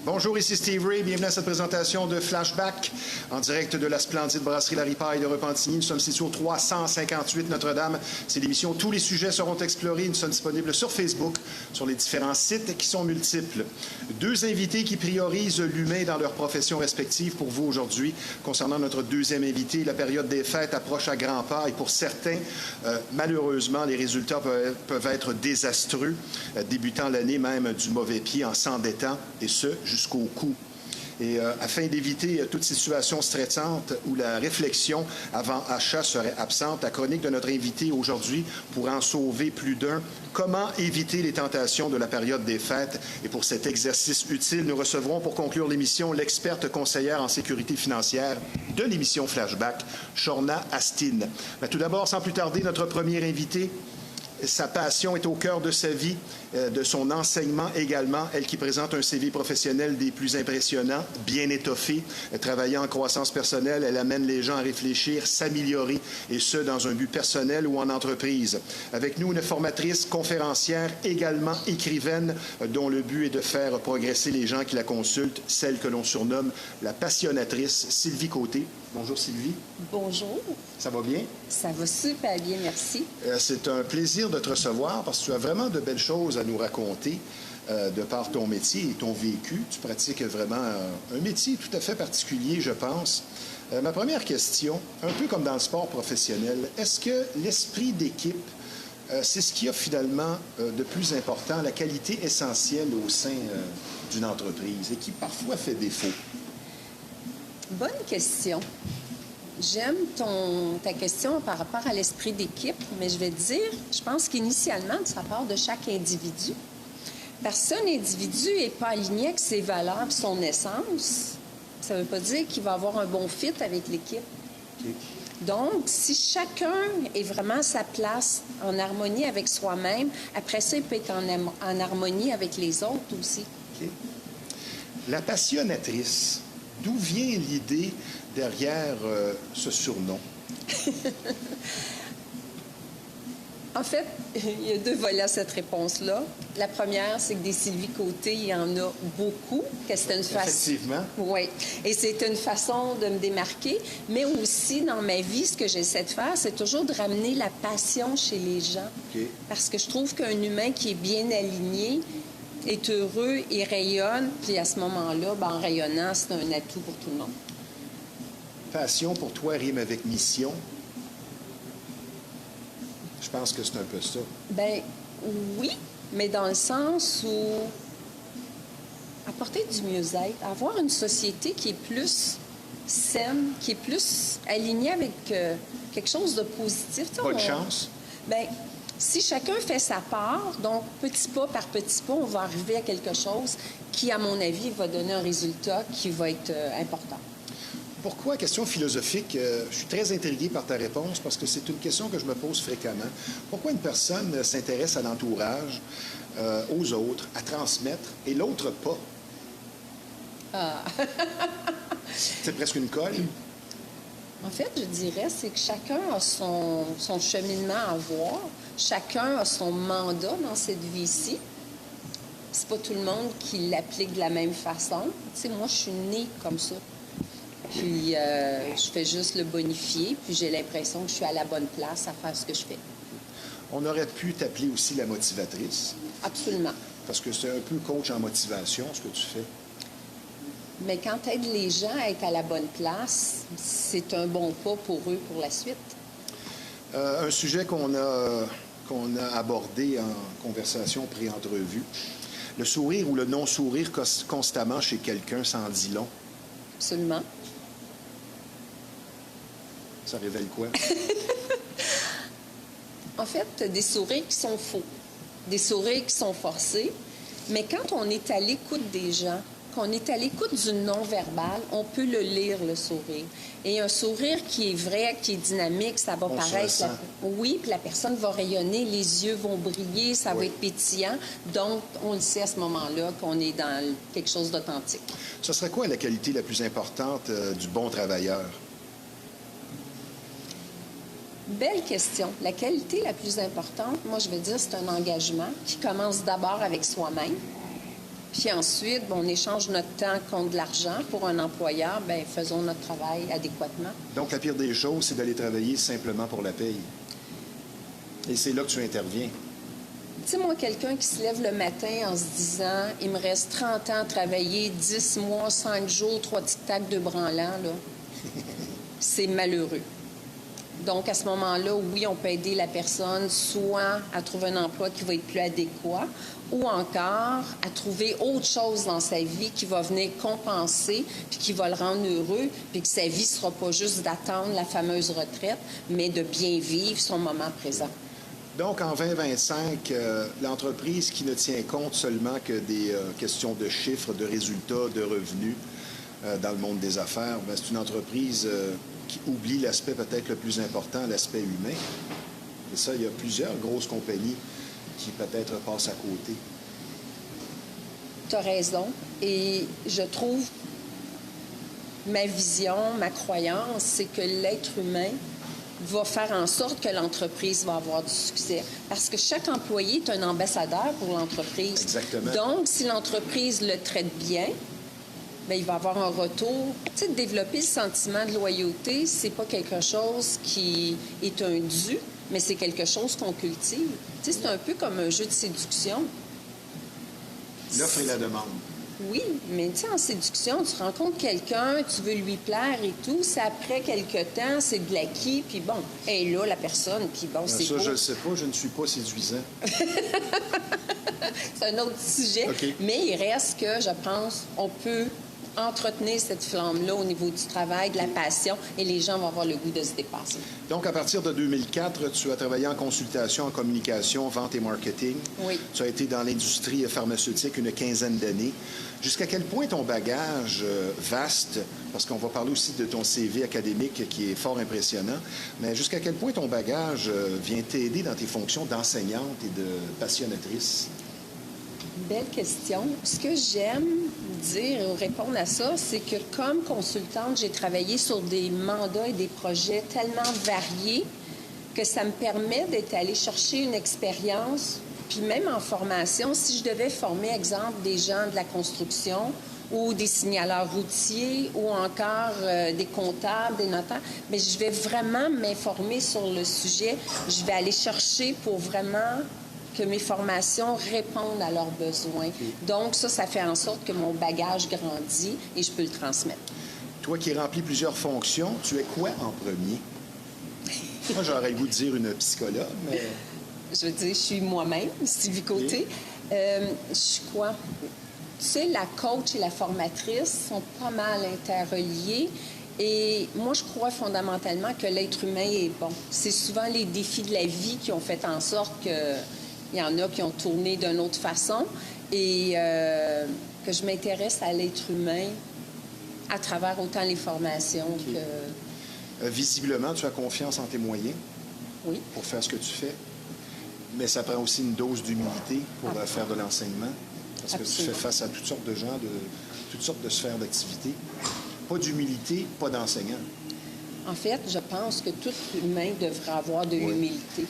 Bonjour, ici Steve Ray. Bienvenue à cette présentation de Flashback en direct de la splendide brasserie La Ripaille de Repentigny. Nous sommes situés au 358 Notre-Dame. C'est l'émission. Tous les sujets seront explorés. Nous sommes disponibles sur Facebook, sur les différents sites qui sont multiples. Deux invités qui priorisent l'humain dans leurs professions respectives pour vous aujourd'hui. Concernant notre deuxième invité, la période des fêtes approche à grands pas et pour certains, malheureusement, les résultats peuvent être désastreux, débutant l'année même du mauvais pied en s'endettant, et ce, jusqu'au cou. Et afin d'éviter toute situation stressante où la réflexion avant achat serait absente, la chronique de notre invité aujourd'hui pourra en sauver plus d'un. Comment éviter les tentations de la période des fêtes? Et pour cet exercice utile, nous recevrons pour conclure l'émission l'experte conseillère en sécurité financière de l'émission Flashback, Shorna Astin. Mais tout d'abord, sans plus tarder, notre premier invité. Sa passion est au cœur de sa vie, de son enseignement également. Elle qui présente un CV professionnel des plus impressionnants, bien étoffé. Travaillant en croissance personnelle, elle amène les gens à réfléchir, s'améliorer, et ce, dans un but personnel ou en entreprise. Avec nous, une formatrice, conférencière, également écrivaine, dont le but est de faire progresser les gens qui la consultent, celle que l'on surnomme la passionnatrice, Sylvie Côté. Bonjour Sylvie. Bonjour. Ça va bien? Ça va super bien, merci. C'est un plaisir de te recevoir parce que tu as vraiment de belles choses à nous raconter de par ton métier et ton vécu. Tu pratiques vraiment un métier tout à fait particulier, je pense. Ma première question, un peu comme dans le sport professionnel, est-ce que l'esprit d'équipe, c'est ce qui a finalement de plus important, la qualité essentielle au sein d'une entreprise et qui parfois fait défaut? Bonne question. J'aime ta question par rapport à l'esprit d'équipe, mais je vais te dire, je pense qu'initialement, ça part de chaque individu. Parce qu'un individu n'est pas aligné avec ses valeurs et son essence, ça ne veut pas dire qu'il va avoir un bon fit avec l'équipe. Okay. Donc, si chacun est vraiment à sa place, en harmonie avec soi-même, après ça, il peut être en harmonie avec les autres aussi. Okay. La passionnatrice. D'où vient l'idée derrière ce surnom? En fait, il y a deux volets à cette réponse-là. La première, c'est que des Sylvie Côté, il y en a beaucoup. Que c'est une Effectivement. Oui. Et c'est une façon de me démarquer. Mais aussi, dans ma vie, ce que j'essaie de faire, c'est toujours de ramener la passion chez les gens. Okay. Parce que je trouve qu'un humain qui est bien aligné est heureux, il rayonne, puis à ce moment-là, en rayonnant, c'est un atout pour tout le monde. Passion, pour toi, rime avec mission. Je pense que c'est un peu ça. Bien, oui, mais dans le sens où apporter du mieux-être, avoir une société qui est plus saine, qui est plus alignée avec quelque chose de positif. Pas de chance? Bien, si chacun fait sa part, donc petit pas par petit pas, on va arriver à quelque chose qui, à mon avis, va donner un résultat qui va être important. Pourquoi? Question philosophique. Je suis très intrigué par ta réponse parce que c'est une question que je me pose fréquemment. Pourquoi une personne s'intéresse à l'entourage, aux autres, à transmettre, et l'autre pas? Ah. C'est presque une colle. En fait, je dirais, c'est que chacun a son cheminement à avoir. Chacun a son mandat dans cette vie-ci. C'est pas tout le monde qui l'applique de la même façon. Tu sais, moi, je suis née comme ça. Puis, je fais juste le bonifier, puis j'ai l'impression que je suis à la bonne place à faire ce que je fais. On aurait pu t'appeler aussi la motivatrice. Absolument. Parce que c'est un peu coach en motivation, ce que tu fais. Mais quand tu aides les gens à être à la bonne place, c'est un bon pas pour eux pour la suite. Un sujet qu'on a abordé en conversation pré-entrevue. Le sourire ou le non-sourire constamment chez quelqu'un, ça en dit long. Absolument. Ça révèle quoi? En fait, tu as des sourires qui sont faux, des sourires qui sont forcés. Mais quand on est à l'écoute des gens, qu'on est à l'écoute du non-verbal, on peut le lire, le sourire. Et un sourire qui est vrai, qui est dynamique, ça va paraître... Oui, puis la personne va rayonner, les yeux vont briller, ça va être pétillant. Donc, on le sait à ce moment-là qu'on est dans quelque chose d'authentique. Ce serait quoi la qualité la plus importante du bon travailleur? Belle question. La qualité la plus importante, moi, je veux dire, c'est un engagement qui commence d'abord avec soi-même. Puis ensuite, on échange notre temps contre de l'argent. Pour un employeur, bien, faisons notre travail adéquatement. Donc, la pire des choses, c'est d'aller travailler simplement pour la paye. Et c'est là que tu interviens. Tu sais, moi, quelqu'un qui se lève le matin en se disant « Il me reste 30 ans à travailler, 10 mois, 5 jours, 3 tic-tac, 2 branlants, là. » C'est malheureux. Donc, à ce moment-là, oui, on peut aider la personne soit à trouver un emploi qui va être plus adéquat ou encore à trouver autre chose dans sa vie qui va venir compenser puis qui va le rendre heureux puis que sa vie ne sera pas juste d'attendre la fameuse retraite, mais de bien vivre son moment présent. Donc, en 2025, l'entreprise qui ne tient compte seulement que des questions de chiffres, de résultats, de revenus dans le monde des affaires, bien, c'est une entreprise qui oublie l'aspect peut-être le plus important, l'aspect humain. Et ça, il y a plusieurs grosses compagnies qui peut-être passent à côté. Tu as raison. Et je trouve, ma vision, ma croyance, c'est que l'être humain va faire en sorte que l'entreprise va avoir du succès. Parce que chaque employé est un ambassadeur pour l'entreprise. Exactement. Donc, si l'entreprise le traite bien, bien, il va avoir un retour. Tu sais, développer le sentiment de loyauté, c'est pas quelque chose qui est un dû, mais c'est quelque chose qu'on cultive. Tu sais, c'est un peu comme un jeu de séduction. L'offre et la demande. Oui, mais tu sais, en séduction, tu rencontres quelqu'un, tu veux lui plaire et tout. C'est après quelque temps, c'est de l'acquis, puis bon, et là, la personne, puis bon, c'est Ça, beau. je ne sais pas, je ne suis pas séduisant. C'est un autre sujet. OK. Mais il reste que, je pense, on peut entretenir cette flamme-là au niveau du travail, de la passion, et les gens vont avoir le goût de se dépasser. Donc, à partir de 2004, tu as travaillé en consultation, en communication, vente et marketing. Oui. Tu as été dans l'industrie pharmaceutique une quinzaine d'années. Jusqu'à quel point ton bagage vaste, parce qu'on va parler aussi de ton CV académique qui est fort impressionnant, mais jusqu'à quel point ton bagage vient t'aider dans tes fonctions d'enseignante et de passionnatrice? Belle question. Ce que j'aime dire ou répondre à ça, c'est que comme consultante, j'ai travaillé sur des mandats et des projets tellement variés que ça me permet d'être allée chercher une expérience. Puis même en formation, si je devais former, exemple, des gens de la construction ou des signaleurs routiers ou encore des comptables, des notaires, mais je vais vraiment m'informer sur le sujet. Je vais aller chercher pour vraiment que mes formations répondent à leurs besoins. Donc, ça fait en sorte que mon bagage grandit et je peux le transmettre. Toi qui remplis plusieurs fonctions, tu es quoi en premier? Moi, j'aurais le goût de dire une psychologue, mais... Je veux dire, je suis moi-même, Sylvie Côté. Je suis quoi? Tu sais, la coach et la formatrice sont pas mal interreliées. Et moi, je crois fondamentalement que l'être humain est bon. C'est souvent les défis de la vie qui ont fait en sorte qu'il y en a qui ont tourné d'une autre façon et que je m'intéresse à l'être humain à travers autant les formations que... Visiblement, tu as confiance en tes moyens Oui. pour faire ce que tu fais. Mais ça prend aussi une dose d'humilité pour faire de l'enseignement. Parce que Absolument. tu fais face à toutes sortes de gens, de toutes sortes de sphères d'activité. Pas d'humilité, pas d'enseignant. En fait, je pense que tout humain devrait avoir de l'humilité.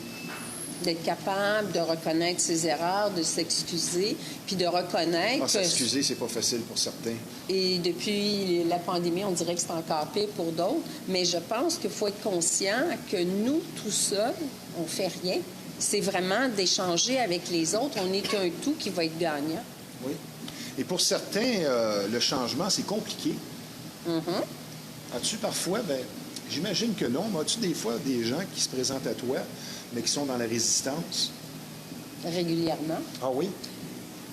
D'être capable de reconnaître ses erreurs, de s'excuser, puis de reconnaître... S'excuser, c'est pas facile pour certains. Et depuis la pandémie, on dirait que c'est encore pire pour d'autres. Mais je pense qu'il faut être conscient que nous, tout seuls, on fait rien. C'est vraiment d'échanger avec les autres. On est un tout qui va être gagnant. Oui. Et pour certains, le changement, c'est compliqué. As-tu parfois, j'imagine que non, mais as-tu des fois des gens qui se présentent à toi, mais qui sont dans la résistance? Régulièrement. Ah oui?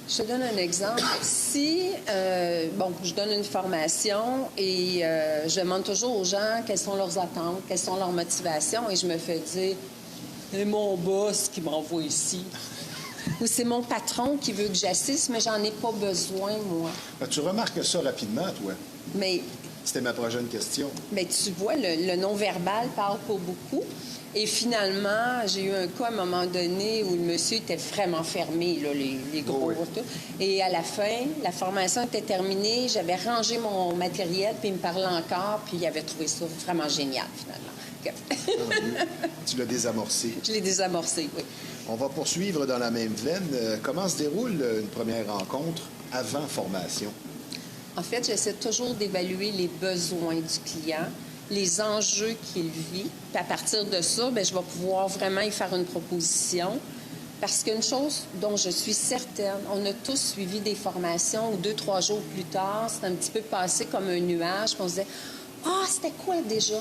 Je te donne un exemple. Si, je donne une formation et je demande toujours aux gens quelles sont leurs attentes, quelles sont leurs motivations, et je me fais dire « C'est mon boss qui m'envoie ici. » Ou « C'est mon patron qui veut que j'assiste, mais j'en ai pas besoin, moi. » Tu remarques ça rapidement, toi? Mais C'était ma prochaine question. bien, tu vois, le non-verbal parle pas beaucoup. Et finalement, j'ai eu un cas à un moment donné où le monsieur était vraiment fermé, là, les gros. Oui. Tout. Et à la fin, la formation était terminée, j'avais rangé mon matériel, puis il me parlait encore, puis il avait trouvé ça vraiment génial, finalement. Tu l'as désamorcé. Je l'ai désamorcé, oui. On va poursuivre dans la même veine. Comment se déroule une première rencontre avant formation? En fait, j'essaie toujours d'évaluer les besoins du client, les enjeux qu'il vit. Puis à partir de ça, bien, je vais pouvoir vraiment y faire une proposition. Parce qu'une chose dont je suis certaine, on a tous suivi des formations où 2-3 jours plus tard, c'est un petit peu passé comme un nuage, puis on se disait « Ah, c'était quoi déjà? »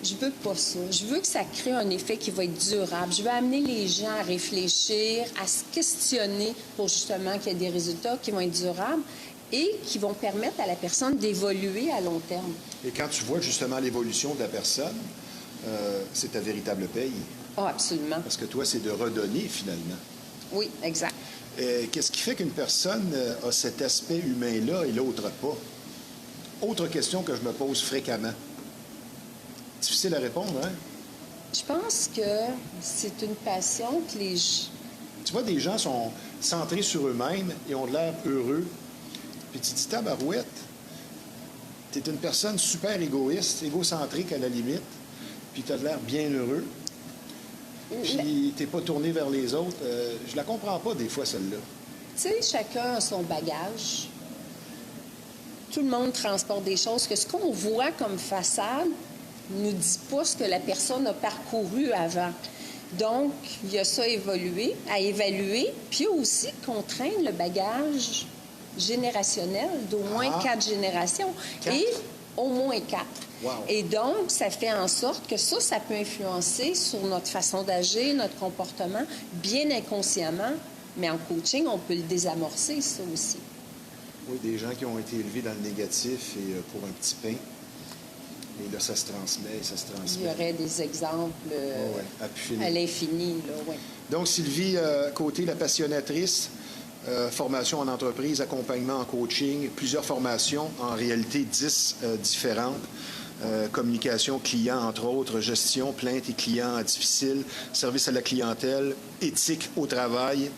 Je veux pas ça. Je veux que ça crée un effet qui va être durable. Je veux amener les gens à réfléchir, à se questionner pour justement qu'il y ait des résultats qui vont être durables et qui vont permettre à la personne d'évoluer à long terme. Et quand tu vois justement l'évolution de la personne, c'est ta véritable paye. Ah, absolument. Parce que toi, c'est de redonner finalement. Oui, exact. Qu'est-ce qui fait qu'une personne a cet aspect humain-là et l'autre pas? Autre question que je me pose fréquemment. Difficile à répondre, hein? Je pense que c'est une passion que les... Tu vois, des gens sont centrés sur eux-mêmes et ont de l'air heureux. Puis tu dis, tabarouette, t'es une personne super égoïste, égocentrique à la limite, puis t'as de l'air bien heureux. Puis t'es pas tourné vers les autres. Je la comprends pas des fois, celle-là. Tu sais, chacun a son bagage. Tout le monde transporte des choses que ce qu'on voit comme façade ne nous dit pas ce que la personne a parcouru avant. Donc, il y a ça à évaluer, puis il y a aussi qu'on traîne le bagage générationnel d'au moins 4 générations. 4? Et au moins 4. Wow. Et donc, ça fait en sorte que ça peut influencer sur notre façon d'agir, notre comportement, bien inconsciemment, mais en coaching, on peut le désamorcer, ça aussi. Oui, des gens qui ont été élevés dans le négatif et pour un petit pain. Et là, ça se transmet. Il y aurait des exemples à l'infini, là, oui. Donc, Sylvie Côté, la passionnatrice, formation en entreprise, accompagnement en coaching, plusieurs formations, en réalité 10 différentes. Communication client, entre autres, gestion, plainte et clients difficiles, service à la clientèle, éthique au travail,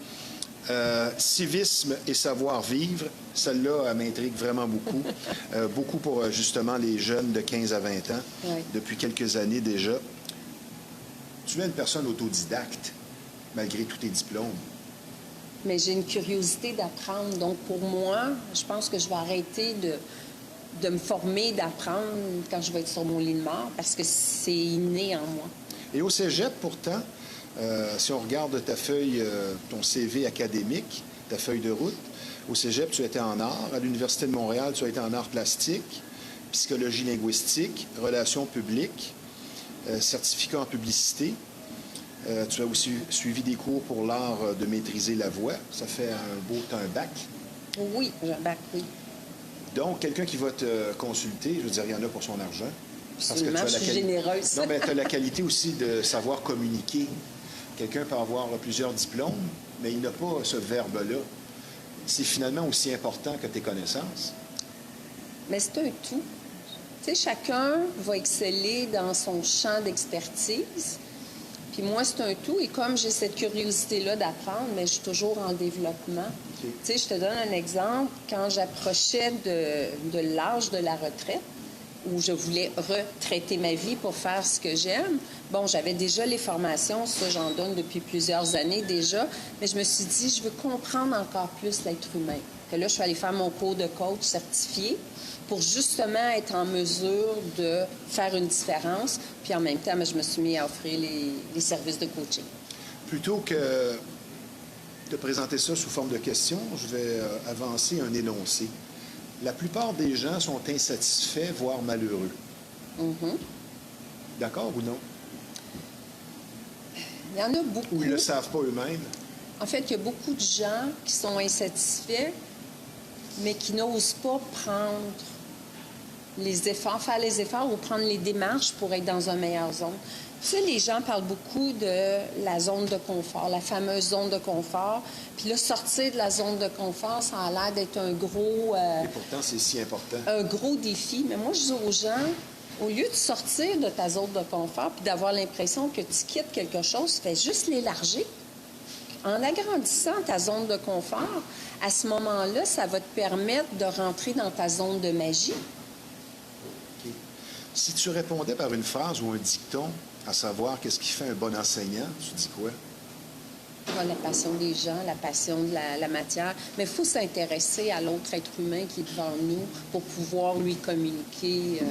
civisme et savoir-vivre. Celle-là, elle m'intrigue vraiment beaucoup. Beaucoup pour, justement, les jeunes de 15 à 20 ans, depuis quelques années déjà. Tu es une personne autodidacte, malgré tous tes diplômes. Mais j'ai une curiosité d'apprendre. Donc, pour moi, je pense que je vais arrêter de me former, d'apprendre quand je vais être sur mon lit de mort, parce que c'est inné en moi. Et au cégep, pourtant, si on regarde ta feuille, ton CV académique, ta feuille de route, au cégep, tu étais en art. À l'Université de Montréal, tu as été en art plastique, psychologie linguistique, relations publiques, certificat en publicité. Tu as aussi suivi des cours pour l'art de maîtriser la voix. Ça fait un bac. Oui, j'ai un bac, oui. Donc, quelqu'un qui va te consulter, je veux dire, il y en a pour son argent. Absolument, je suis généreuse. Non, mais tu as la qualité aussi de savoir communiquer. Quelqu'un peut avoir plusieurs diplômes, mais il n'a pas ce verbe-là. C'est finalement aussi important que tes connaissances. Mais c'est un tout. Tu sais, chacun va exceller dans son champ d'expertise. Puis moi, c'est un tout. Et comme j'ai cette curiosité-là d'apprendre, mais je suis toujours en développement. Okay. Tu sais, je te donne un exemple. Quand j'approchais de l'âge de la retraite, où je voulais retraiter ma vie pour faire ce que j'aime, bon, j'avais déjà les formations, ça, j'en donne depuis plusieurs années déjà, mais je me suis dit, je veux comprendre encore plus l'être humain. Et là, je suis allée faire mon cours de coach certifié pour justement être en mesure de faire une différence. Puis en même temps, je me suis mis à offrir les services de coaching. Plutôt que de présenter ça sous forme de questions, je vais avancer un énoncé. La plupart des gens sont insatisfaits, voire malheureux. Mm-hmm. D'accord ou non? Il y en a beaucoup. Ou ils ne le savent pas eux-mêmes? En fait, il y a beaucoup de gens qui sont insatisfaits, mais qui n'osent pas prendre les efforts, faire les efforts ou prendre les démarches pour être dans une meilleure zone. Tu sais, les gens parlent beaucoup de la zone de confort, la fameuse zone de confort. Puis là, sortir de la zone de confort, ça a l'air d'être un gros... Et pourtant, c'est si important. Un gros défi. Mais moi, je dis aux gens, au lieu de sortir de ta zone de confort puis d'avoir l'impression que tu quittes quelque chose, fais juste l'élargir. En agrandissant ta zone de confort, à ce moment-là, ça va te permettre de rentrer dans ta zone de magie. Okay. Si tu répondais par une phrase ou un dicton, à savoir qu'est-ce qui fait un bon enseignant, tu dis quoi? Ah, la passion des gens, la passion de la matière. Mais il faut s'intéresser à l'autre être humain qui est devant nous pour pouvoir lui communiquer.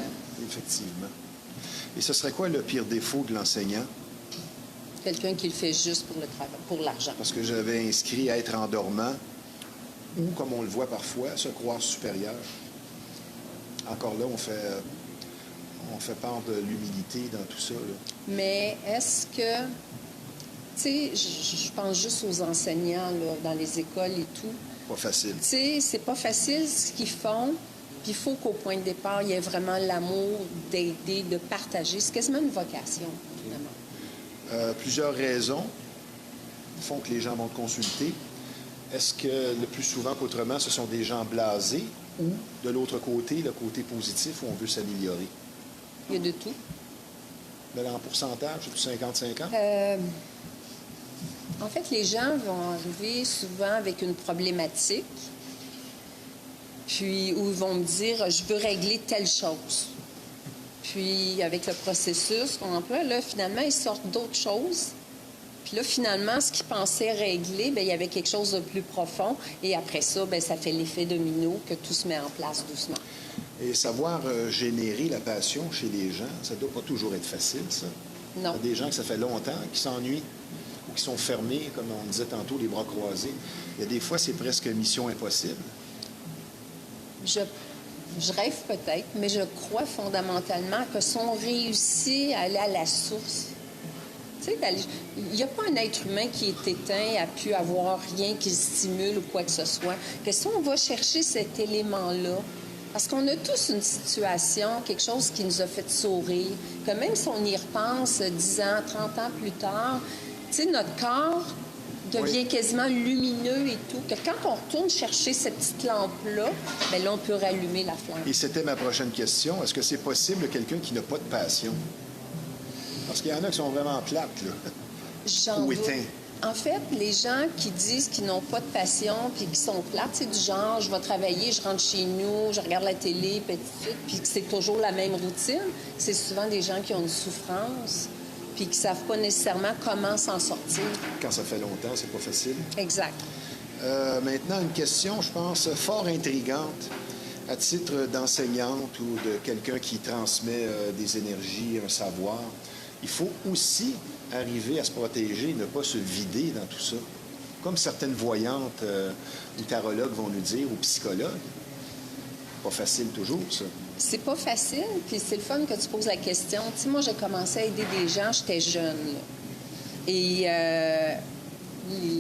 Effectivement. Et ce serait quoi le pire défaut de l'enseignant? Quelqu'un qui le fait juste pour le travail, pour l'argent. Parce que j'avais inscrit être endormant ou, comme on le voit parfois, se croire supérieur. Encore là, on fait part de l'humilité dans tout ça, là. Mais est-ce que, tu sais, je pense juste aux enseignants là, dans les écoles et tout. Pas facile. Tu sais, c'est pas facile ce qu'ils font. Puis il faut qu'au point de départ, il y ait vraiment l'amour d'aider, de partager. C'est quasiment une vocation, finalement. Plusieurs raisons font que les gens vont te consulter. Est-ce que le plus souvent qu'autrement, ce sont des gens blasés ou, de l'autre côté, le côté positif où on veut s'améliorer? Il y a de tout. Mais en pourcentage, c'est 50-50? En fait, les gens vont arriver souvent avec une problématique, puis où ils vont me dire « je veux régler telle chose ». Puis, avec le processus qu'on emploie, là, finalement, ils sortent d'autres choses. Puis là, finalement, ce qu'ils pensaient régler, bien, il y avait quelque chose de plus profond. Et après ça, bien, ça fait l'effet domino que tout se met en place doucement. Et savoir générer la passion chez les gens, ça ne doit pas toujours être facile, ça. Non. Il y a des gens que ça fait longtemps qui s'ennuient ou qui sont fermés, comme on disait tantôt, les bras croisés. Il y a des fois, c'est presque mission impossible. Je rêve peut-être, mais je crois fondamentalement que si on réussit à aller à la source, tu sais, il n'y a pas un être humain qui est éteint, a pu avoir rien qui le stimule ou quoi que ce soit, que si on va chercher cet élément-là, parce qu'on a tous une situation, quelque chose qui nous a fait sourire, que même si on y repense 10 ans, 30 ans plus tard, tu sais, notre corps devient quasiment lumineux et tout, que quand on retourne chercher cette petite lampe-là, bien là, on peut rallumer la flamme. Et c'était ma prochaine question. Est-ce que c'est possible quelqu'un qui n'a pas de passion? Parce qu'il y en a qui sont vraiment plates, là. J'en Ou doute. éteints. En fait, les gens qui disent qu'ils n'ont pas de passion puis qui sont plates, c'est du genre, je vais travailler, je rentre chez nous, je regarde la télé, puis que c'est toujours la même routine. C'est souvent des gens qui ont une souffrance puis qui ne savent pas nécessairement comment s'en sortir. Quand ça fait longtemps, c'est pas facile. Exact. Maintenant, une question, je pense, fort intrigante. À titre d'enseignante ou de quelqu'un qui transmet des énergies, un savoir, il faut aussi arriver à se protéger et ne pas se vider dans tout ça. Comme certaines voyantes ou tarologues vont nous dire, ou psychologues. Pas facile toujours, ça. C'est pas facile, puis c'est le fun que tu poses la question. Tu sais, moi, j'ai commencé à aider des gens, j'étais jeune, là. Et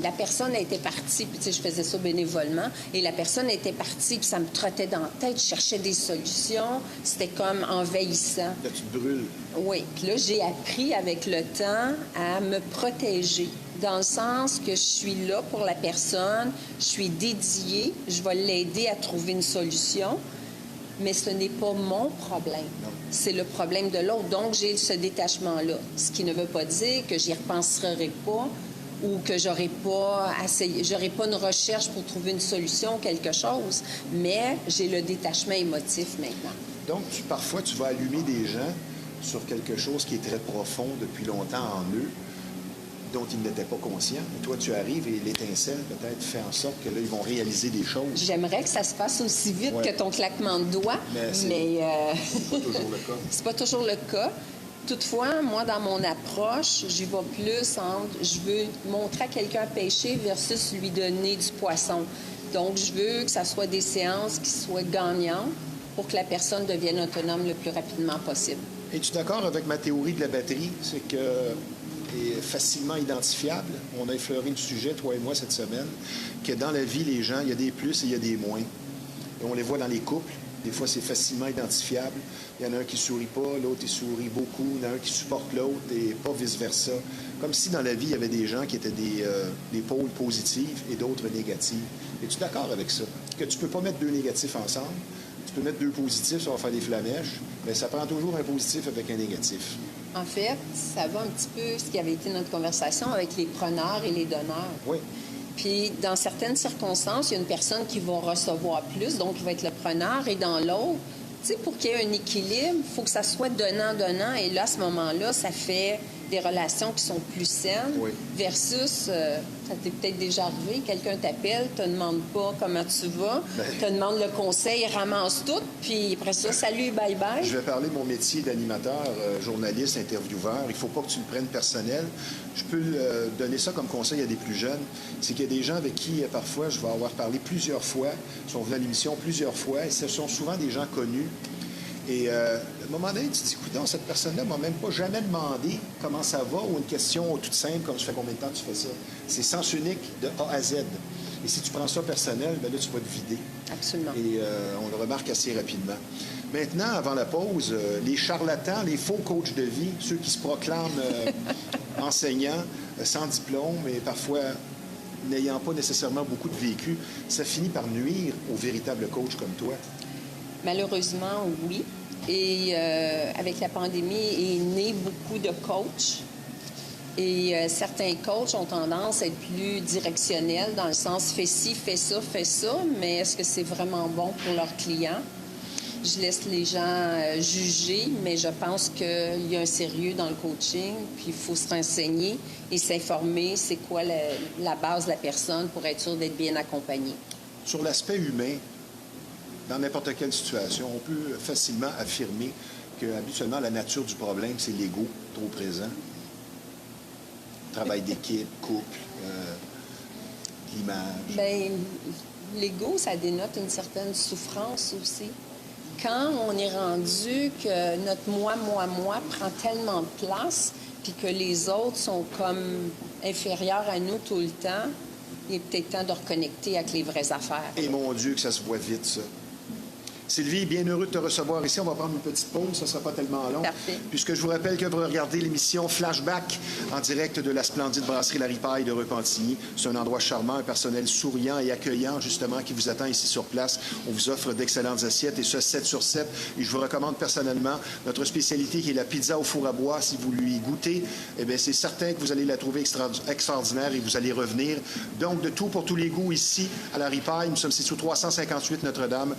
la personne était partie, puis tu sais, je faisais ça bénévolement, et la personne était partie, puis ça me trottait dans la tête, je cherchais des solutions, c'était comme envahissant. Là, tu te brûles. Oui, puis là, j'ai appris avec le temps à me protéger, dans le sens que je suis là pour la personne, je suis dédiée, je vais l'aider à trouver une solution, mais ce n'est pas mon problème. C'est le problème de l'autre. Donc, j'ai ce détachement-là. Ce qui ne veut pas dire que j'y repenserai pas ou que j'aurai pas une recherche pour trouver une solution, quelque chose, mais j'ai le détachement émotif maintenant. Donc, parfois, tu vas allumer des gens sur quelque chose qui est très profond depuis longtemps en eux, dont ils n'étaient pas conscients. Et toi, tu arrives et l'étincelle, peut-être, fait en sorte que là, ils vont réaliser des choses. J'aimerais que ça se fasse aussi vite que ton claquement de doigts, mais c'est pas toujours le cas. C'est pas toujours le cas. Toutefois, moi, dans mon approche, j'y vais plus entre je veux montrer à quelqu'un à pêcher versus lui donner du poisson. Donc, je veux que ça soit des séances qui soient gagnantes pour que la personne devienne autonome le plus rapidement possible. Es-tu d'accord avec ma théorie de la batterie? C'est que est facilement identifiable. On a effleuré le sujet, toi et moi, cette semaine, que dans la vie, les gens, il y a des plus et il y a des moins. Et on les voit dans les couples. Des fois, c'est facilement identifiable. Il y en a un qui sourit pas, l'autre, il sourit beaucoup. Il y en a un qui supporte l'autre et pas vice-versa. Comme si dans la vie, il y avait des gens qui étaient des pôles positifs et d'autres négatifs. Es-tu d'accord avec ça? Que tu peux pas mettre deux négatifs ensemble. Tu peux mettre deux positifs, ça va faire des flamèches, mais ça prend toujours un positif avec un négatif. En fait, ça va un petit peu ce qui avait été notre conversation avec les preneurs et les donneurs. Oui. Puis, dans certaines circonstances, il y a une personne qui va recevoir plus, donc il va être le preneur, et dans l'autre, tu sais, pour qu'il y ait un équilibre, il faut que ça soit donnant-donnant, et là, à ce moment-là, ça fait des relations qui sont plus saines, oui. versus, ça t'est peut-être déjà arrivé, quelqu'un t'appelle, te demande pas comment tu vas, te demande le conseil, ramasse tout, puis après ça, salut, bye-bye. Je vais parler de mon métier d'animateur, journaliste, intervieweur. Il ne faut pas que tu le prennes personnel. Je peux donner ça comme conseil à des plus jeunes. C'est qu'il y a des gens avec qui, parfois, je vais avoir parlé plusieurs fois, sont venus à l'émission plusieurs fois, et ce sont souvent des gens connus. Et à un moment donné, tu te dis, écoute, cette personne-là m'a même pas jamais demandé comment ça va ou une question toute simple comme « ça fait combien de temps tu fais ça? » C'est sens unique de A à Z. Et si tu prends ça personnel, bien là, tu vas te vider. Absolument. Et on le remarque assez rapidement. Maintenant, avant la pause, les charlatans, les faux coachs de vie, ceux qui se proclament enseignants, sans diplôme et parfois n'ayant pas nécessairement beaucoup de vécu, ça finit par nuire aux véritables coachs comme toi. Malheureusement, oui. Et avec la pandémie, est né beaucoup de coachs. Et certains coachs ont tendance à être plus directionnels dans le sens « fais ci, fais ça », mais est-ce que c'est vraiment bon pour leurs clients? Je laisse les gens juger, mais je pense qu'il y a un sérieux dans le coaching, puis il faut se renseigner et s'informer c'est quoi la base de la personne pour être sûr d'être bien accompagné. Sur l'aspect humain, dans n'importe quelle situation, on peut facilement affirmer que habituellement la nature du problème, c'est l'ego trop présent. Travail d'équipe, couple, l'image. Bien, l'ego, ça dénote une certaine souffrance aussi. Quand on est rendu que notre moi prend tellement de place, puis que les autres sont comme inférieurs à nous tout le temps, il est peut-être temps de reconnecter avec les vraies affaires. Et mon Dieu, que ça se voit vite, ça. Sylvie, bien heureux de te recevoir ici. On va prendre une petite pause, ça ne sera pas tellement long. Parfait. Puisque je vous rappelle que vous regardez l'émission Flashback en direct de la splendide brasserie La Ripaille de Repentigny. C'est un endroit charmant, un personnel souriant et accueillant, justement, qui vous attend ici sur place. On vous offre d'excellentes assiettes, et ce, 7 sur 7. Et je vous recommande personnellement notre spécialité qui est la pizza au four à bois. Si vous lui goûtez, eh bien, c'est certain que vous allez la trouver extraordinaire et vous allez revenir. Donc, de tout pour tous les goûts ici à La Ripaille. Nous sommes situés au 358 Notre-Dame.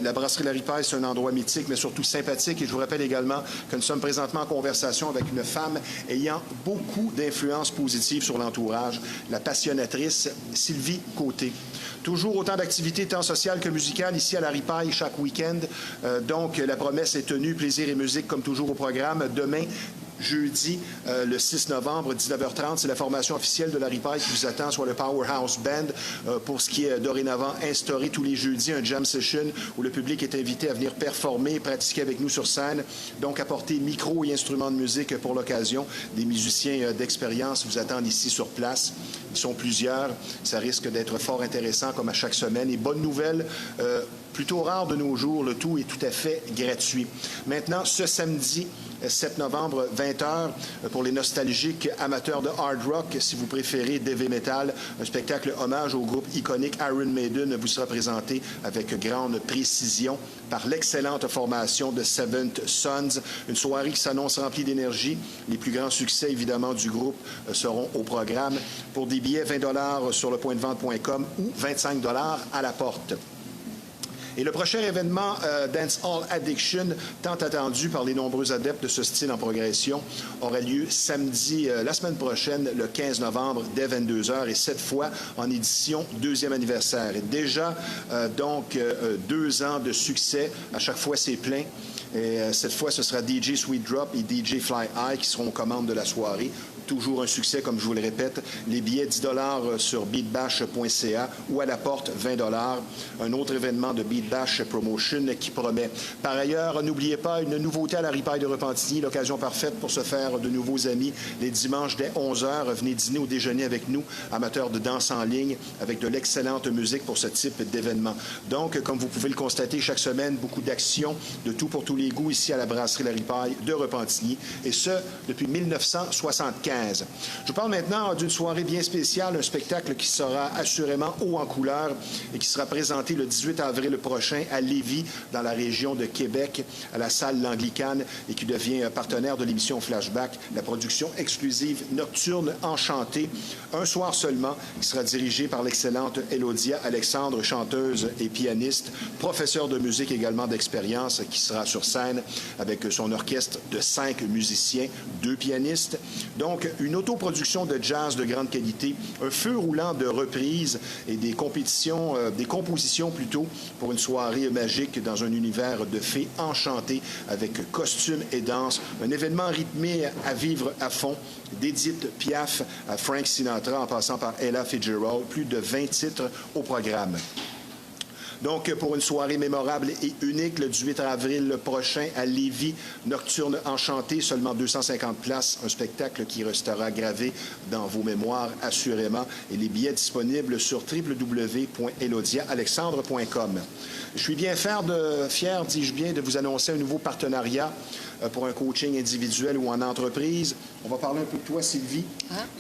La brasserie La Ripaille, c'est un endroit mythique, mais surtout sympathique. Et je vous rappelle également que nous sommes présentement en conversation avec une femme ayant beaucoup d'influence positive sur l'entourage, la passionnatrice Sylvie Côté. Toujours autant d'activités tant sociales que musicales ici à La Ripaille chaque week-end. Donc, la promesse est tenue. Plaisir et musique, comme toujours, au programme. Demain, jeudi, le 6 novembre, 19h30, c'est la formation officielle de La Ripaille qui vous attend, soit le Powerhouse Band, pour ce qui est dorénavant instauré tous les jeudis, un jam session où le public est invité à venir performer, pratiquer avec nous sur scène, donc apporter micro et instruments de musique pour l'occasion. Des musiciens d'expérience vous attendent ici sur place. Ils sont plusieurs. Ça risque d'être fort intéressant comme à chaque semaine. Et bonne nouvelle, plutôt rare de nos jours, le tout est tout à fait gratuit. Maintenant, ce samedi, 7 novembre, 20h, pour les nostalgiques amateurs de hard rock, si vous préférez Heavy Metal, un spectacle hommage au groupe iconique Iron Maiden vous sera présenté avec grande précision par l'excellente formation de Seventh Sons. Une soirée qui s'annonce remplie d'énergie. Les plus grands succès, évidemment, du groupe seront au programme. Pour des billets, 20$ sur lepointdevente.com ou 25$ à la porte. Et le prochain événement, Dancehall Addiction, tant attendu par les nombreux adeptes de ce style en progression, aura lieu samedi, la semaine prochaine, le 15 novembre, dès 22h, et cette fois en édition 2e anniversaire. Et déjà, donc, 2 ans de succès. À chaque fois, c'est plein. Et cette fois, ce sera DJ Sweet Drop et DJ Fly High qui seront aux commandes de la soirée. Toujours un succès, comme je vous le répète. Les billets, 10$ sur beatbash.ca ou à la porte, 20$. Un autre événement de Beatbash Promotion qui promet. Par ailleurs, n'oubliez pas une nouveauté à La Ripaille de Repentigny, l'occasion parfaite pour se faire de nouveaux amis. Les dimanches dès 11h, venez dîner ou déjeuner avec nous, amateurs de danse en ligne, avec de l'excellente musique pour ce type d'événement. Donc, comme vous pouvez le constater, chaque semaine, beaucoup d'actions, de tout pour tous les goûts ici à la brasserie La Ripaille de Repentigny, et ce, depuis 1975. 15. Je vous parle maintenant d'une soirée bien spéciale, un spectacle qui sera assurément haut en couleur et qui sera présenté le 18 avril prochain à Lévis, dans la région de Québec, à la salle L'Anglicane, et qui devient partenaire de l'émission Flashback, la production exclusive Nocturne Enchantée, un soir seulement, qui sera dirigée par l'excellente Elodia Alexandre, chanteuse et pianiste, professeure de musique également d'expérience, qui sera sur scène avec son orchestre de 5 musiciens, 2 pianistes. Donc, une autoproduction de jazz de grande qualité, un feu roulant de reprises et des compositions plutôt, pour une soirée magique dans un univers de fées enchantées avec costumes et danse. Un événement rythmé à vivre à fond, d'Edith Piaf à Frank Sinatra en passant par Ella Fitzgerald, plus de 20 titres au programme. Donc, pour une soirée mémorable et unique, le 18 avril prochain à Lévis, Nocturne Enchantée, seulement 250 places, un spectacle qui restera gravé dans vos mémoires assurément, et les billets disponibles sur www.elodiaalexandre.com. Je suis bien fier, dis-je bien, de vous annoncer un nouveau partenariat pour un coaching individuel ou en entreprise. On va parler un peu de toi, Sylvie.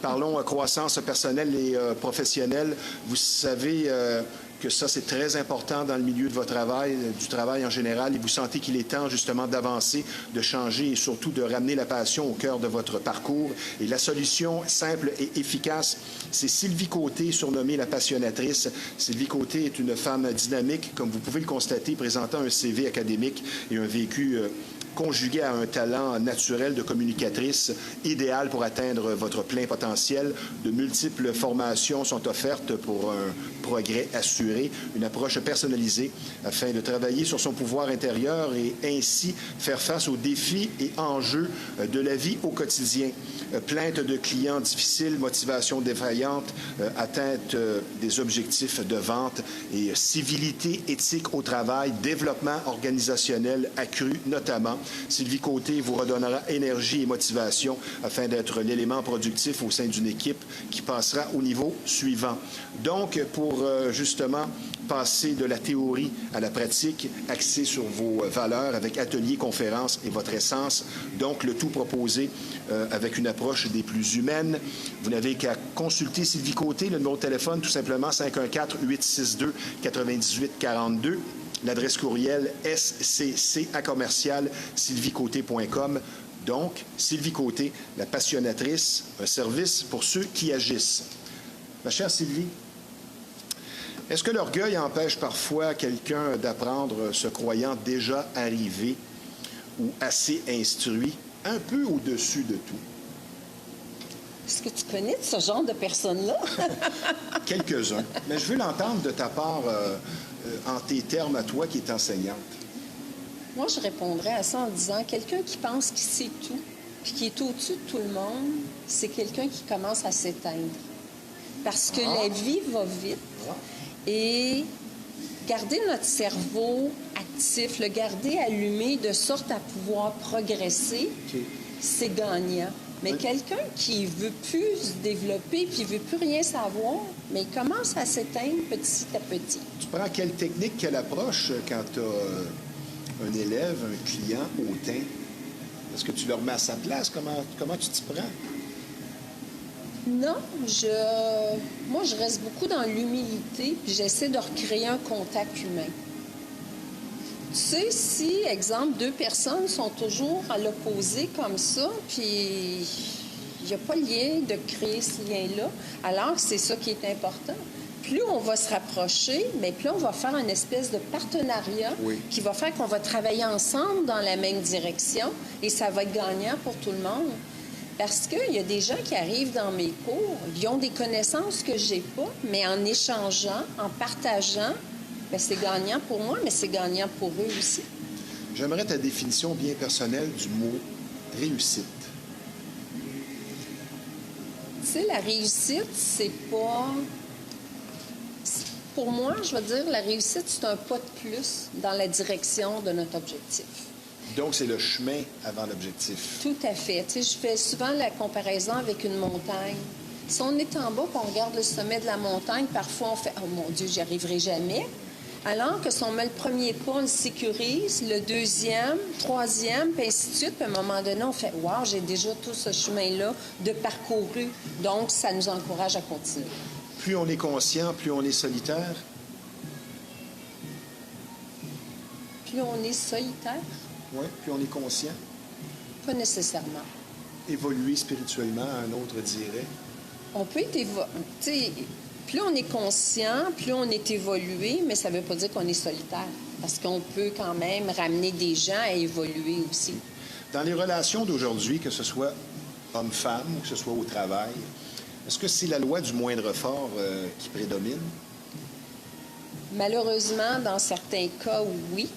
Parlons croissance personnelle et professionnelle. Vous savez que ça, c'est très important dans le milieu de votre travail, du travail en général, et vous sentez qu'il est temps justement d'avancer, de changer et surtout de ramener la passion au cœur de votre parcours. Et la solution simple et efficace, c'est Sylvie Côté, surnommée la passionnatrice. Sylvie Côté est une femme dynamique, comme vous pouvez le constater, présentant un CV académique et un vécu conjugué à un talent naturel de communicatrice, idéal pour atteindre votre plein potentiel. De multiples formations sont offertes pour un progrès assuré, une approche personnalisée afin de travailler sur son pouvoir intérieur et ainsi faire face aux défis et enjeux de la vie au quotidien. Plainte de clients difficiles, motivation défaillante, atteinte des objectifs de vente et civilité éthique au travail, développement organisationnel accru notamment. Sylvie Côté vous redonnera énergie et motivation afin d'être l'élément productif au sein d'une équipe qui passera au niveau suivant. Donc, pour justement passer de la théorie à la pratique, axé sur vos valeurs avec ateliers, conférences et votre essence. Donc, le tout proposé avec une approche des plus humaines. Vous n'avez qu'à consulter Sylvie Côté, le numéro de téléphone, tout simplement 514-862-9842. L'adresse courriel scc@sylviecoté.com. Donc, Sylvie Côté, la passionnatrice, un service pour ceux qui agissent. Ma chère Sylvie, est-ce que l'orgueil empêche parfois quelqu'un d'apprendre se croyant déjà arrivé ou assez instruit, un peu au-dessus de tout? Est-ce que tu connais de ce genre de personnes-là? Quelques-uns. Mais je veux l'entendre de ta part en tes termes à toi qui es enseignante. Moi, je répondrais à ça en disant quelqu'un qui pense qu'il sait tout puis qui est au-dessus de tout le monde, c'est quelqu'un qui commence à s'éteindre. Parce que la vie va vite et garder notre cerveau actif, le garder allumé de sorte à pouvoir progresser, c'est gagnant. Mais quelqu'un qui veut plus se développer puis veut plus rien savoir, mais il commence à s'éteindre petit à petit. Tu prends quelle technique, quelle approche quand tu as un élève, un client hautain? Est-ce que tu le remets à sa place? Comment tu t'y prends? Non, moi, je reste beaucoup dans l'humilité puis j'essaie de recréer un contact humain. Tu sais, si, exemple, 2 personnes sont toujours à l'opposé comme ça, puis il n'y a pas lien de créer ce lien-là, alors que c'est ça qui est important. Plus on va se rapprocher, bien, plus on va faire une espèce de partenariat qui va faire qu'on va travailler ensemble dans la même direction et ça va être gagnant pour tout le monde. Parce qu'il y a des gens qui arrivent dans mes cours, ils ont des connaissances que j'ai pas, mais en échangeant, en partageant, bien, c'est gagnant pour moi, mais c'est gagnant pour eux aussi. J'aimerais ta définition bien personnelle du mot réussite. Tu sais, la réussite, c'est pas... Pour moi, je veux dire, la réussite, c'est un pas de plus dans la direction de notre objectif. Donc, c'est le chemin avant l'objectif. Tout à fait. Tu sais, je fais souvent la comparaison avec une montagne. Si on est en bas et on regarde le sommet de la montagne, parfois on fait « Oh mon Dieu, j'y arriverai jamais ». Alors que si on met le premier pas, on le sécurise, le deuxième, troisième, puis ainsi de suite, puis à un moment donné, on fait « Wow, j'ai déjà tout ce chemin-là de parcouru. » Donc, ça nous encourage à continuer. Plus on est conscient, plus on est solitaire. Plus on est solitaire? Oui, plus on est conscient. Pas nécessairement. Évoluer spirituellement, un autre dirait. On peut être plus on est conscient, plus on est évolué, mais ça ne veut pas dire qu'on est solitaire. Parce qu'on peut quand même ramener des gens à évoluer aussi. Dans les relations d'aujourd'hui, que ce soit homme-femme ou que ce soit au travail, est-ce que c'est la loi du moindre fort qui prédomine? Malheureusement, dans certains cas, oui.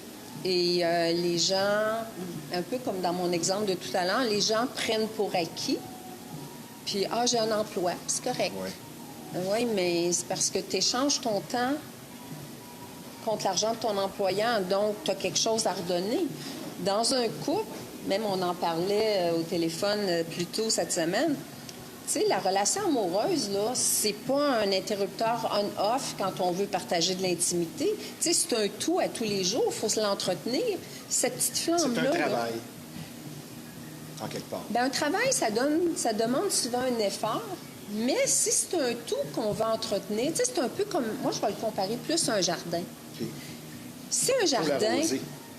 Et les gens, un peu comme dans mon exemple de tout à l'heure, les gens prennent pour acquis. Puis, j'ai un emploi, c'est correct. Oui. Oui, mais c'est parce que tu échanges ton temps contre l'argent de ton employeur, donc tu as quelque chose à redonner. Dans un couple, même on en parlait au téléphone plus tôt cette semaine, tu sais, la relation amoureuse, là, c'est pas un interrupteur on-off quand on veut partager de l'intimité. Tu sais, c'est un tout à tous les jours, il faut se l'entretenir. Cette petite flamme-là... C'est un travail, en quelque part. Bien, un travail, ça demande souvent un effort, mais si c'est un tout qu'on va entretenir, tu sais, c'est un peu comme... Moi, je vais le comparer plus à un jardin. Okay. Si un jardin...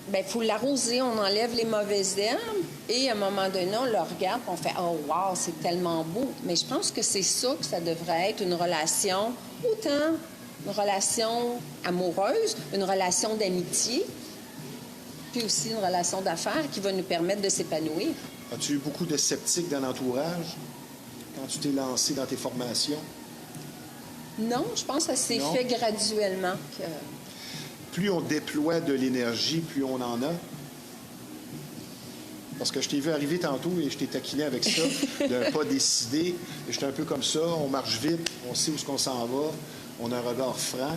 Bien, il faut l'arroser, on enlève les mauvaises herbes et à un moment donné, on le regarde et on fait « Oh, wow, c'est tellement beau! » Mais je pense que c'est ça que ça devrait être une relation, autant une relation amoureuse, une relation d'amitié, puis aussi une relation d'affaires qui va nous permettre de s'épanouir. As-tu eu beaucoup de sceptiques dans l'entourage quand tu t'es lancé dans tes formations? Non, je pense que ça s'est fait graduellement. Plus on déploie de l'énergie, plus on en a. Parce que je t'ai vu arriver tantôt et je t'ai taquiné avec ça, de pas décider. J'étais un peu comme ça, on marche vite, on sait où est-ce qu'on s'en va, on a un regard franc.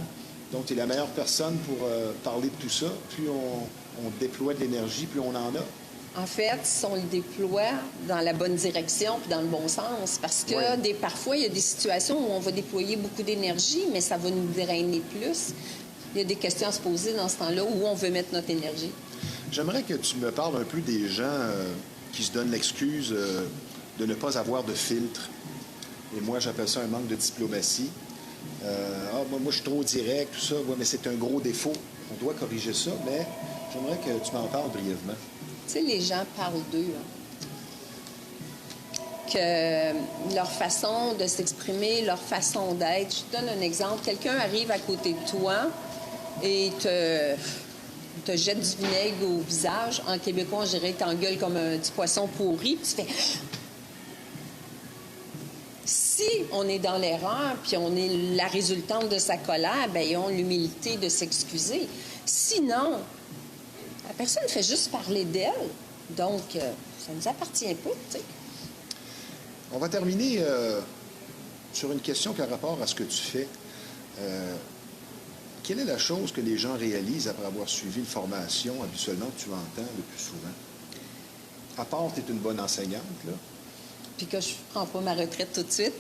Donc, tu es la meilleure personne pour parler de tout ça. Plus on déploie de l'énergie, plus on en a. En fait, si on le déploie dans la bonne direction puis dans le bon sens, parce que parfois, il y a des situations où on va déployer beaucoup d'énergie, mais ça va nous drainer plus. Il y a des questions à se poser dans ce temps-là où on veut mettre notre énergie. J'aimerais que tu me parles un peu des gens qui se donnent l'excuse de ne pas avoir de filtre. Et moi, j'appelle ça un manque de diplomatie. Moi, je suis trop direct, tout ça. Ouais, mais c'est un gros défaut. On doit corriger ça, mais j'aimerais que tu m'en parles brièvement. Tu sais, les gens parlent d'eux. Que leur façon de s'exprimer, leur façon d'être. Je te donne un exemple. Quelqu'un arrive à côté de toi et te jette du vinaigre au visage. En québécois, on dirait t'engueule comme du poisson pourri. Puis tu fais... Si on est dans l'erreur, puis on est la résultante de sa colère, bien, ils ont l'humilité de s'excuser. Sinon, la personne fait juste parler d'elle. Donc, ça ne nous appartient pas, tu sais. On va terminer sur une question qui a rapport à ce que tu fais. Quelle est la chose que les gens réalisent après avoir suivi une formation habituellement que tu entends le plus souvent? À part, tu es une bonne enseignante, là. Puis que je ne prends pas ma retraite tout de suite.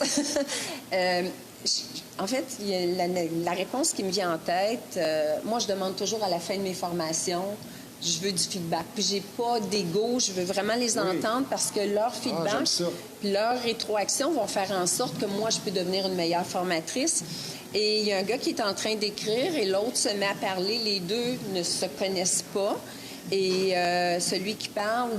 En fait, il y a la réponse qui me vient en tête, moi, je demande toujours à la fin de mes formations, je veux du feedback. Puis j'ai pas d'ego, je veux vraiment les entendre parce que leur feedback, puis leur rétroaction vont faire en sorte que moi, je peux devenir une meilleure formatrice. Et il y a un gars qui est en train d'écrire et l'autre se met à parler. Les deux ne se connaissent pas. Et celui qui parle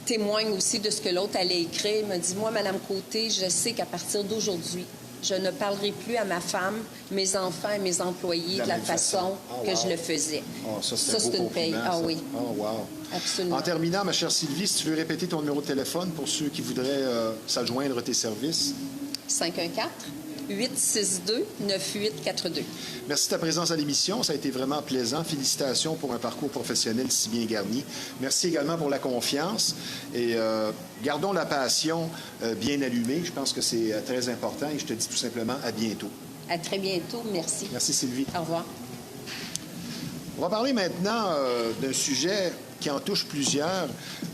témoigne aussi de ce que l'autre allait écrire. Il m'a dit, moi, Madame Côté, je sais qu'à partir d'aujourd'hui, je ne parlerai plus à ma femme, mes enfants et mes employés de la façon que je le faisais. Ça, c'est une paye. Ah oui. Oh, wow. Absolument. En terminant, ma chère Sylvie, si tu veux répéter ton numéro de téléphone pour ceux qui voudraient s'adjoindre à tes services. 514-862-9842. Merci de ta présence à l'émission. Ça a été vraiment plaisant. Félicitations pour un parcours professionnel si bien garni. Merci également pour la confiance. Et gardons la passion bien allumée. Je pense que c'est très important. Et je te dis tout simplement à bientôt. À très bientôt. Merci. Merci, Sylvie. Au revoir. On va parler maintenant d'un sujet qui en touche plusieurs.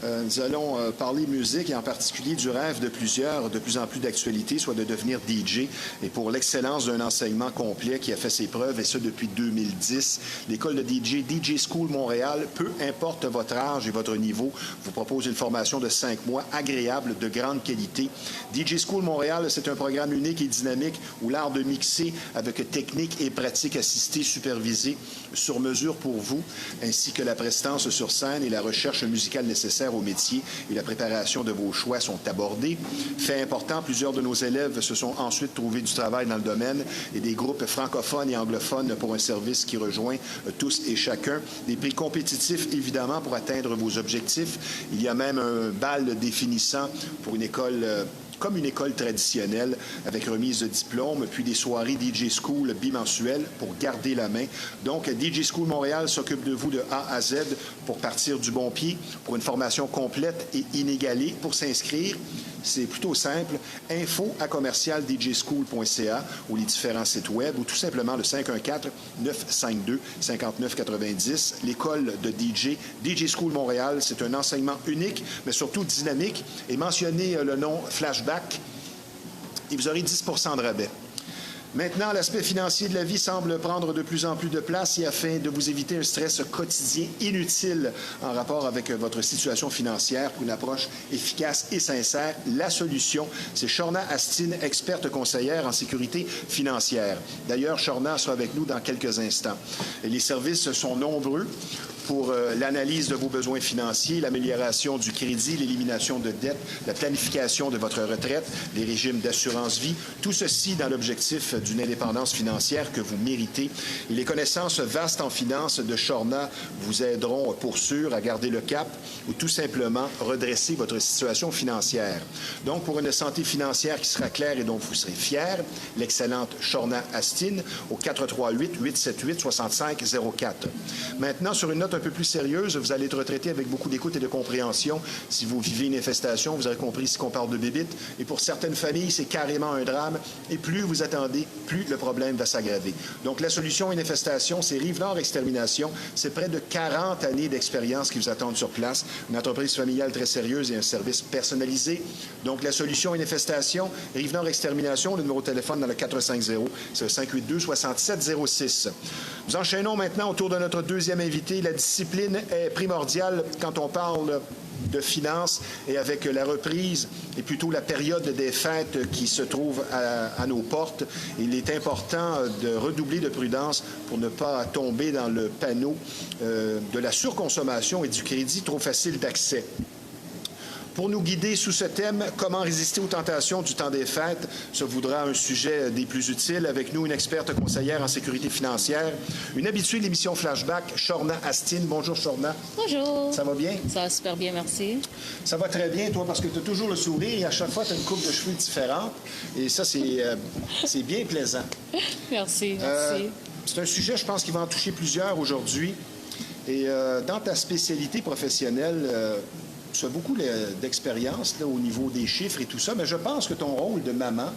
Nous allons parler musique et en particulier du rêve de plusieurs, de plus en plus d'actualité, soit de devenir DJ. Et pour l'excellence d'un enseignement complet qui a fait ses preuves, et ce depuis 2010, l'école de DJ, DJ School Montréal, peu importe votre âge et votre niveau, vous propose une formation de 5 mois agréable, de grande qualité. DJ School Montréal, c'est un programme unique et dynamique où l'art de mixer avec technique et pratique assistée supervisée sur mesure pour vous, ainsi que la prestance sur scène et la recherche musicale nécessaire au métier et la préparation de vos choix sont abordés. Fait important, plusieurs de nos élèves se sont ensuite trouvés du travail dans le domaine et des groupes francophones et anglophones pour un service qui rejoint tous et chacun. Des prix compétitifs, évidemment, pour atteindre vos objectifs. Il y a même un bal définissant pour une école comme une école traditionnelle, avec remise de diplôme, puis des soirées DJ School bimensuelles pour garder la main. Donc, DJ School Montréal s'occupe de vous de A à Z pour partir du bon pied, pour une formation complète et inégalée. Pour s'inscrire, c'est plutôt simple. info@commercialdjschool.ca ou les différents sites web ou tout simplement le 514-952-5990. L'école de DJ, DJ School Montréal, c'est un enseignement unique, mais surtout dynamique. Et mentionnez le nom Flashback et vous aurez 10 % de rabais. Maintenant, l'aspect financier de la vie semble prendre de plus en plus de place et afin de vous éviter un stress quotidien inutile en rapport avec votre situation financière pour une approche efficace et sincère, la solution, c'est Shorna Astin, experte conseillère en sécurité financière. D'ailleurs, Shorna sera avec nous dans quelques instants. Et les services sont nombreux pour l'analyse de vos besoins financiers, l'amélioration du crédit, l'élimination de dettes, la planification de votre retraite, les régimes d'assurance vie, tout ceci dans l'objectif d'une indépendance financière que vous méritez. Et les connaissances vastes en finance de Shorna vous aideront pour sûr à garder le cap ou tout simplement redresser votre situation financière. Donc, pour une santé financière qui sera claire et dont vous serez fier, l'excellente Shorna Astin au 438-878-6504. Maintenant, sur une note un peu plus sérieuse, vous allez être retraité avec beaucoup d'écoute et de compréhension. Si vous vivez une infestation, vous avez compris ici qu'on parle de bébites. Et pour certaines familles, c'est carrément un drame. Et plus vous attendez, plus le problème va s'aggraver. Donc, la solution à une infestation, c'est Rive-Nord Extermination. C'est près de 40 années d'expérience qui vous attendent sur place. Une entreprise familiale très sérieuse et un service personnalisé. Donc, la solution à une infestation, Rive-Nord Extermination, le numéro de téléphone dans le 450, c'est le 582-6706. Nous enchaînons maintenant autour de notre deuxième invité. La discipline est primordiale quand on parle de finances et avec la reprise et plutôt la période des fêtes qui se trouve à nos portes. Il est important de redoubler de prudence pour ne pas tomber dans le panneau de la surconsommation et du crédit trop facile d'accès. Pour nous guider sous ce thème, comment résister aux tentations du temps des fêtes, ce voudra un sujet des plus utiles. Avec nous, une experte conseillère en sécurité financière, une habituée de l'émission Flashback, Shorna Astin. Bonjour, Shorna. Bonjour. Ça va bien? Ça va super bien, merci. Ça va très bien, toi, parce que tu as toujours le sourire et à chaque fois, tu as une coupe de cheveux différente. Et ça, c'est bien plaisant. Merci, merci. C'est un sujet, je pense, qui va en toucher plusieurs aujourd'hui. Et dans ta spécialité professionnelle, tu as beaucoup d'expérience au niveau des chiffres et tout ça, mais je pense que ton rôle de maman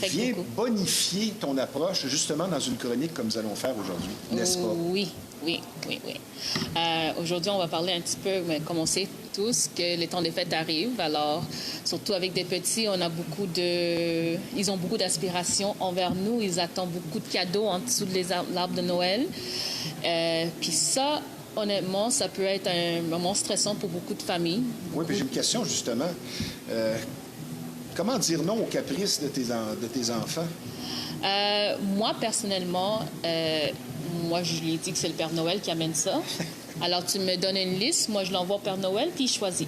vient bonifier ton approche justement dans une chronique comme nous allons faire aujourd'hui, n'est-ce pas? Oui. Aujourd'hui, on va parler un petit peu, mais comme on sait tous, que les temps des fêtes arrivent. Alors, surtout avec des petits, ils ont beaucoup d'aspirations envers nous. Ils attendent beaucoup de cadeaux en dessous des arbres de Noël. Puis ça, honnêtement, ça peut être un moment stressant pour beaucoup de familles. Oui, puis j'ai une question, justement. Comment dire non aux caprices de tes enfants? Moi, personnellement, je lui ai dit que c'est le Père Noël qui amène ça. Alors, tu me donnes une liste, moi, je l'envoie au Père Noël, puis il choisit.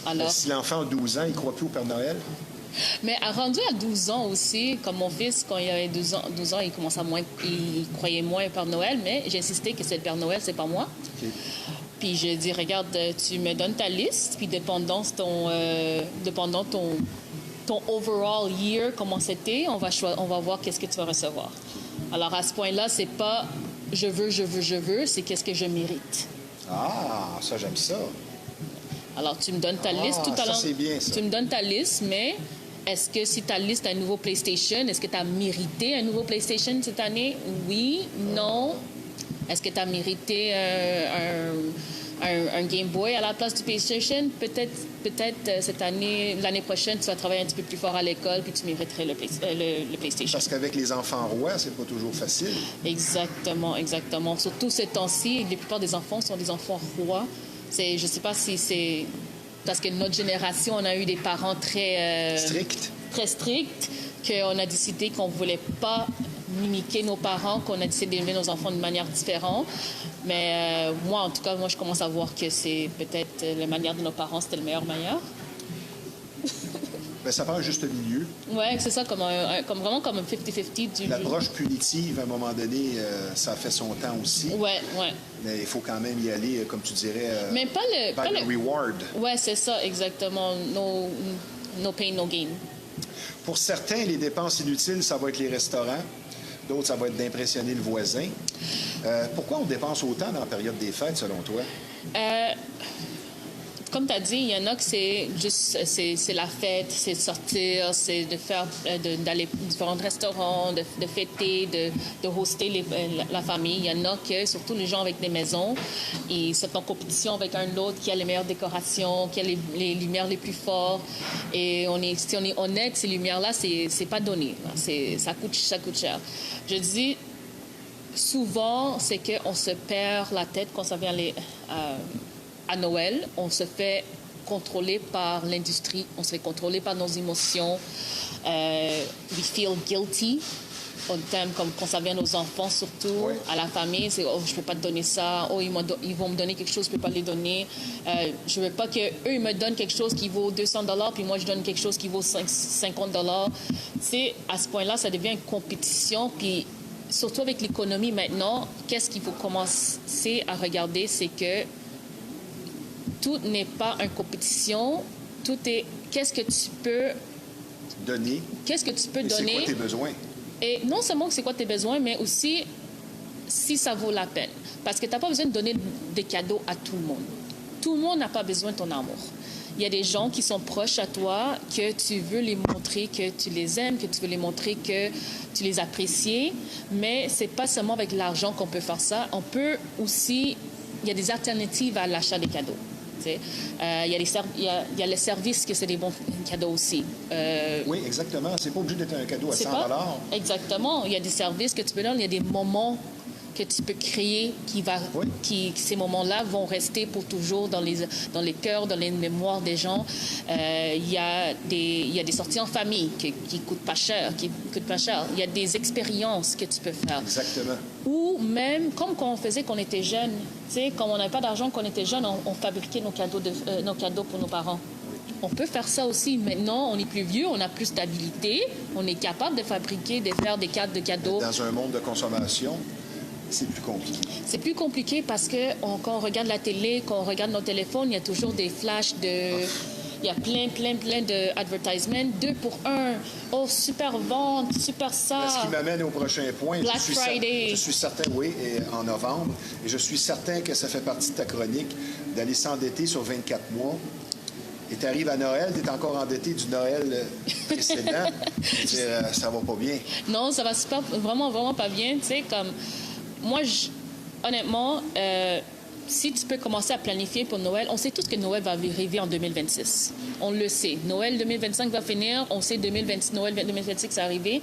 Alors, si l'enfant a 12 ans, il ne croit plus au Père Noël? Mais rendu à 12 ans aussi, comme mon fils, quand il avait 12 ans, il croyait moins au Père Noël, mais j'ai insisté que c'est le Père Noël, c'est pas moi. Okay. Puis je dis, regarde, tu me donnes ta liste, puis dépendant ton overall year, comment c'était, on va voir qu'est-ce que tu vas recevoir. Alors à ce point-là, c'est pas je veux, c'est qu'est-ce que je mérite. Ah, ça, j'aime ça. Alors tu me donnes ta liste tout à l'heure. C'est bien, ça. Tu me donnes ta liste, mais est-ce que si ta liste a un nouveau PlayStation, est-ce que tu as mérité un nouveau PlayStation cette année? Oui, non. Est-ce que tu as mérité un Game Boy à la place du PlayStation, peut-être cette année, l'année prochaine, tu vas travailler un petit peu plus fort à l'école puis tu mériterais le PlayStation. Parce qu'avec les enfants rois, c'est pas toujours facile. Exactement, exactement. Surtout ces temps-ci, la plupart des enfants sont des enfants rois. Je ne sais pas si c'est parce que notre génération, on a eu des parents très stricts, qu'on a décidé qu'on ne voulait pas mimiquer nos parents, qu'on a décidé d'élever nos enfants d'une manière différente. Mais moi, en tout cas, je commence à voir que c'est peut-être la manière de nos parents, c'était la meilleure manière. Bien, ça prend un juste milieu. Oui, c'est ça, vraiment comme un 50-50. L'approche punitive, à un moment donné, ça a fait son temps aussi. Oui, oui. Mais il faut quand même y aller, comme tu dirais, mais pas le reward. Oui, c'est ça, exactement. No pain, no gain. Pour certains, les dépenses inutiles, ça va être les restaurants. D'autres, ça va être d'impressionner le voisin. Pourquoi on dépense autant dans la période des fêtes, selon toi? Comme tu as dit, il y en a que c'est juste c'est la fête, c'est de sortir, c'est de faire d'aller à différents restaurants, de fêter, de hoster la famille. Il y en a que, surtout les gens avec des maisons, ils sont en compétition avec un autre qui a les meilleures décorations, qui a les lumières les plus fortes. Et si on est honnête, ces lumières-là, c'est pas donné. Ça coûte cher. Je dis, souvent, c'est qu'on se perd la tête quand ça vient à Noël. On se fait contrôler par l'industrie, on se fait contrôler par nos émotions. We feel guilty. On t'aime comme quand ça vient aux enfants, surtout, à la famille. C'est « Oh, je ne peux pas te donner ça. Oh, ils vont me donner quelque chose, je ne peux pas les donner. Je ne veux pas qu'eux, ils me donnent quelque chose qui vaut 200 $, puis moi, je donne quelque chose qui vaut 50 $. C'est à ce point-là, ça devient une compétition. Puis surtout avec l'économie maintenant, qu'est-ce qu'il faut commencer à regarder, c'est que tout n'est pas une compétition. Tout est qu'est-ce que tu peux donner. Qu'est-ce que tu peux donner. C'est quoi tes besoins. Et non seulement que c'est quoi tes besoins, mais aussi si ça vaut la peine. Parce que tu n'as pas besoin de donner des cadeaux à tout le monde. Tout le monde n'a pas besoin de ton amour. Il y a des gens qui sont proches à toi, que tu veux les montrer que tu les aimes, que tu veux les montrer que tu les apprécies. Mais c'est pas seulement avec l'argent qu'on peut faire ça. On peut aussi... Il y a des alternatives à l'achat des cadeaux. Il y a les services que c'est des bons cadeaux aussi. Oui, exactement. C'est pas obligé d'être un cadeau à 100 $. Exactement. Il y a des services que tu peux donner. Il y a des moments que tu peux créer ces moments-là vont rester pour toujours dans les cœurs, dans les mémoires des gens. Il y a des sorties en famille qui coûtent pas cher, Il y a des expériences que tu peux faire. Exactement. Ou même, comme quand on faisait quand on était jeune, quand on n'avait pas d'argent, quand on était jeune, on fabriquait nos cadeaux pour nos parents. On peut faire ça aussi. Maintenant, on est plus vieux, on a plus d'habilité, on est capable de fabriquer, de faire des cartes de cadeaux. Dans un monde de consommation, c'est plus compliqué. C'est plus compliqué parce que quand on regarde la télé, quand on regarde nos téléphones, il y a toujours des flashs de... Il y a plein de advertisements. 2 pour 1. Oh, super vente, super ça. Ce qui m'amène au prochain point. Black Friday. Je suis certain, oui, en novembre. Et je suis certain que ça fait partie de ta chronique d'aller s'endetter sur 24 mois. Et tu arrives à Noël, tu es encore endetté du Noël précédent. Ça va pas bien. Non, ça va vraiment pas bien. Tu sais, comme... Moi, honnêtement, si tu peux commencer à planifier pour Noël, on sait tous que Noël va arriver en 2026. On le sait. Noël 2025 va finir, on sait Noël 2026 va arriver.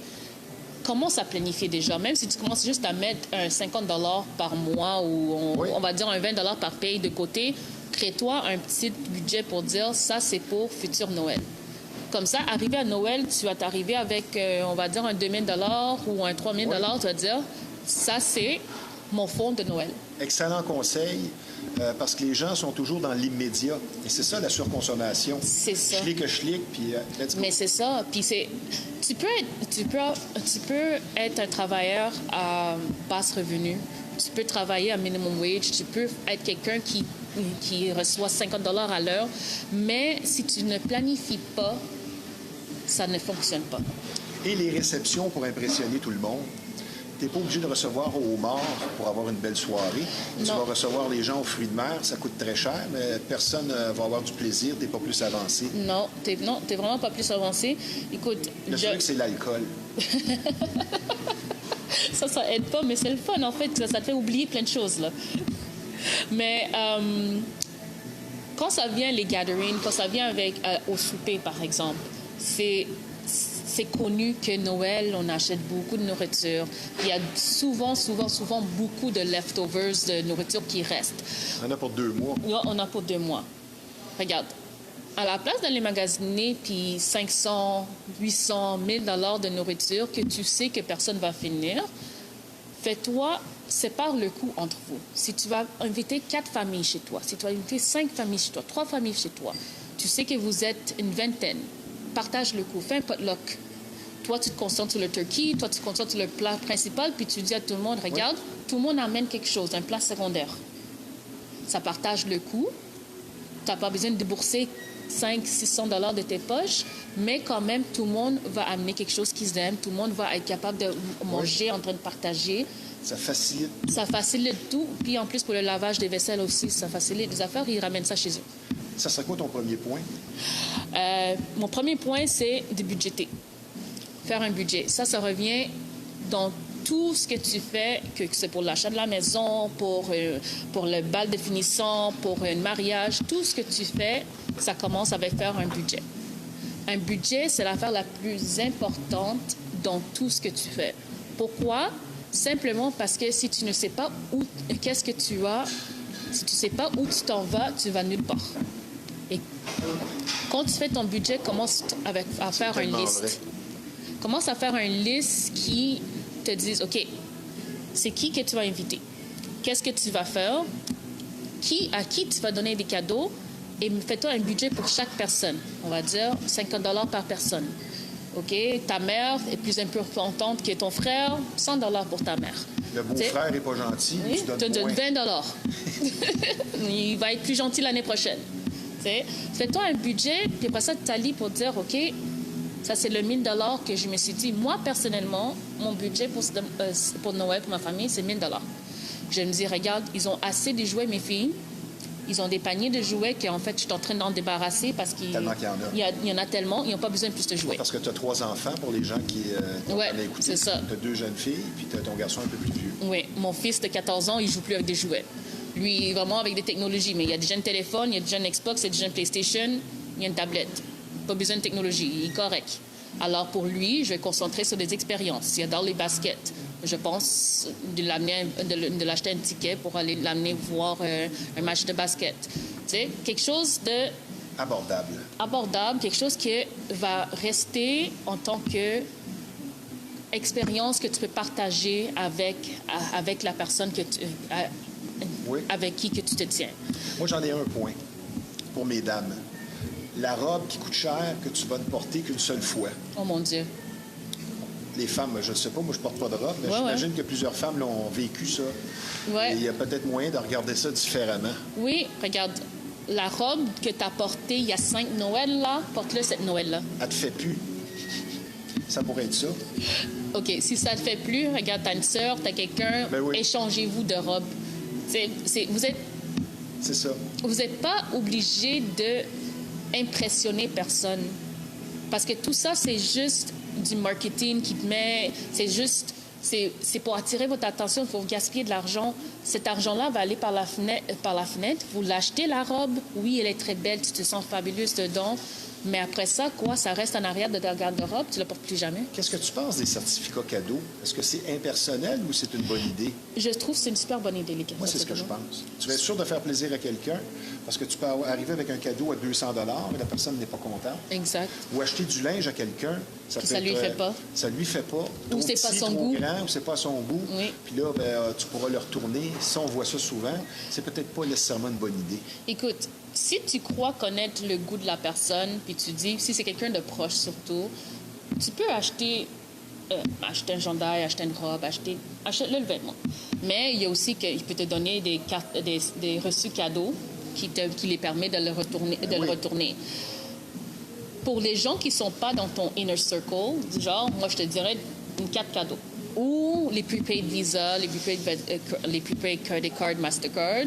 Commence à planifier déjà. Même si tu commences juste à mettre un 50 $ par mois ou on va dire un 20 $ par paye de côté, crée-toi un petit budget pour dire ça, c'est pour futur Noël. Comme ça, arrivé à Noël, tu vas t'arriver avec, on va dire, un 2 000 $ ou un 3 000 $. Tu vas dire... Ça, c'est mon fonds de Noël. Excellent conseil, parce que les gens sont toujours dans l'immédiat. Et c'est ça, la surconsommation. C'est ça. Schlick, puis let's go. Mais c'est ça. Puis tu peux être un travailleur à basse revenu. Tu peux travailler à minimum wage. Tu peux être quelqu'un qui reçoit 50 $ à l'heure. Mais si tu ne planifies pas, ça ne fonctionne pas. Et les réceptions pour impressionner tout le monde. Tu n'es pas obligé de recevoir au homard pour avoir une belle soirée. Tu vas recevoir les gens aux fruits de mer, ça coûte très cher, mais personne va avoir du plaisir, tu n'es pas plus avancé. Non, tu n'es vraiment pas plus avancé. Écoute, le truc, c'est l'alcool. ça aide pas, mais c'est le fun, en fait. Ça te fait oublier plein de choses, là. Mais quand ça vient les gatherings, quand ça vient avec au souper, par exemple, c'est connu que Noël, on achète beaucoup de nourriture. Il y a souvent beaucoup de leftovers de nourriture qui restent. On en a pour 2 mois. Là, on a pour 2 mois. Regarde, à la place d'aller magasiner puis 500, 800, 1000 $ de nourriture que tu sais que personne va finir, fais-toi, sépare le coût entre vous. Si tu vas inviter 4 familles chez toi, si tu vas inviter 5 familles chez toi, 3 familles chez toi, tu sais que vous êtes une vingtaine, partage le coût, fais un potluck. Toi, tu te concentres sur le turkey, toi, tu te concentres sur le plat principal, puis tu dis à tout le monde, regarde, tout le monde amène quelque chose, un plat secondaire. Ça partage le coût. Tu n'as pas besoin de débourser 500-600 $ de tes poches, mais quand même, tout le monde va amener quelque chose qu'ils aiment. Tout le monde va être capable de manger en train de partager. Ça facilite. Ça facilite tout. Puis en plus, pour le lavage des vaisselles aussi, ça facilite les affaires. Ils ramènent ça chez eux. Ça serait quoi ton premier point? Mon premier point, c'est de budgéter. Faire un budget. Ça revient dans tout ce que tu fais, que c'est pour l'achat de la maison, pour le bal de finissant, pour un mariage, tout ce que tu fais, ça commence avec faire un budget. Un budget, c'est l'affaire la plus importante dans tout ce que tu fais. Pourquoi? Simplement parce que si tu ne sais pas qu'est-ce que tu as, si tu ne sais pas où tu t'en vas, tu vas nulle part. Et quand tu fais ton budget, commence à faire une liste. Vrai. Commence à faire une liste qui te dise, OK, c'est qui que tu vas inviter? Qu'est-ce que tu vas faire? À qui tu vas donner des cadeaux? Et fais-toi un budget pour chaque personne. On va dire 50 $ par personne. OK? Ta mère est plus importante que ton frère, 100 $ pour ta mère. Le beau-frère n'est pas gentil, Oui, tu donnes moins. 20 $. Il va être plus gentil l'année prochaine. T'sais? Fais-toi un budget, puis après ça, tu t'allies pour dire, OK, ça, c'est le 1000 $ que je me suis dit. Moi, personnellement, mon budget pour Noël, pour ma famille, c'est 1000 $. Je me dis, regarde, ils ont assez de jouets, mes filles. Ils ont des paniers de jouets qu'en fait, je suis en train d'en débarrasser parce qu'il Tellement qu'il y en a. Il y en a tellement, ils n'ont pas besoin de plus de jouets. Parce que tu as 3 enfants pour les gens qui t'ont Ouais, jamais écouté. c'est ça. Tu as 2 jeunes filles, puis tu as ton garçon un peu plus vieux. Oui, mon fils de 14 ans, il joue plus avec des jouets. Lui, vraiment avec des technologies. Mais il y a déjà un téléphone, il y a déjà un Xbox, il y a déjà une PlayStation, il y a une tablette. Pas besoin de technologie, il est correct. Alors pour lui, je vais concentrer sur des expériences. Il adore les baskets. Je pense de l'acheter un ticket pour aller l'amener voir un match de basket. Tu sais, quelque chose de abordable, quelque chose qui va rester en tant que expérience que tu peux partager avec la personne avec qui que tu te tiens. Moi, j'en ai un point pour mes dames. La robe qui coûte cher que tu vas ne porter qu'une seule fois. Oh mon Dieu. Les femmes, je ne sais pas, moi je porte pas de robe, mais j'imagine que plusieurs femmes l'ont vécu ça. Ouais. Et il y a peut-être moyen de regarder ça différemment. Oui, regarde, la robe que tu as portée il y a 5 Noëls, là, porte-le cette Noël-là. Elle te fait plus. Ça pourrait être ça. OK, si ça te fait plus, regarde, t'as une sœur, t'as quelqu'un, Ben oui. Échangez-vous de robe. C'est ça. Vous n'êtes pas obligé d'impressionner personne. Parce que tout ça, c'est juste du marketing qui te met... C'est pour attirer votre attention, il faut gaspiller de l'argent. Cet argent-là va aller par la fenêtre. Vous l'achetez, la robe. Oui, elle est très belle, tu te sens fabuleuse dedans. Mais après ça, quoi, ça reste en arrière de ta garde-robe, tu ne la portes plus jamais. Qu'est-ce que tu penses des certificats cadeaux? Est-ce que c'est impersonnel ou c'est une bonne idée? Je trouve que c'est une super bonne idée, les Moi, c'est ce que je pense. Tu vas être sûr de faire plaisir à quelqu'un parce que tu peux arriver avec un cadeau à 200 $ et la personne n'est pas contente. Exact. Ou acheter du linge à quelqu'un, Ça lui fait pas. Ça lui fait pas. Ou c'est pas son trop goût. grand, ou c'est pas à son goût. Oui. Puis là, tu pourras le retourner. Si on voit ça souvent, c'est peut-être pas nécessairement une bonne idée. Écoute, si tu crois connaître le goût de la personne, puis tu dis, si c'est quelqu'un de proche surtout, tu peux acheter un chandail, acheter une robe, achète-le le vêtement. Mais il y a aussi qu'il peut te donner des cartes, des reçus cadeaux qui les permet de le retourner. Pour les gens qui ne sont pas dans ton inner circle, du genre, moi, je te dirais une carte cadeau. Ou les prepaid Visa, les prepaid Credit Card, Mastercard,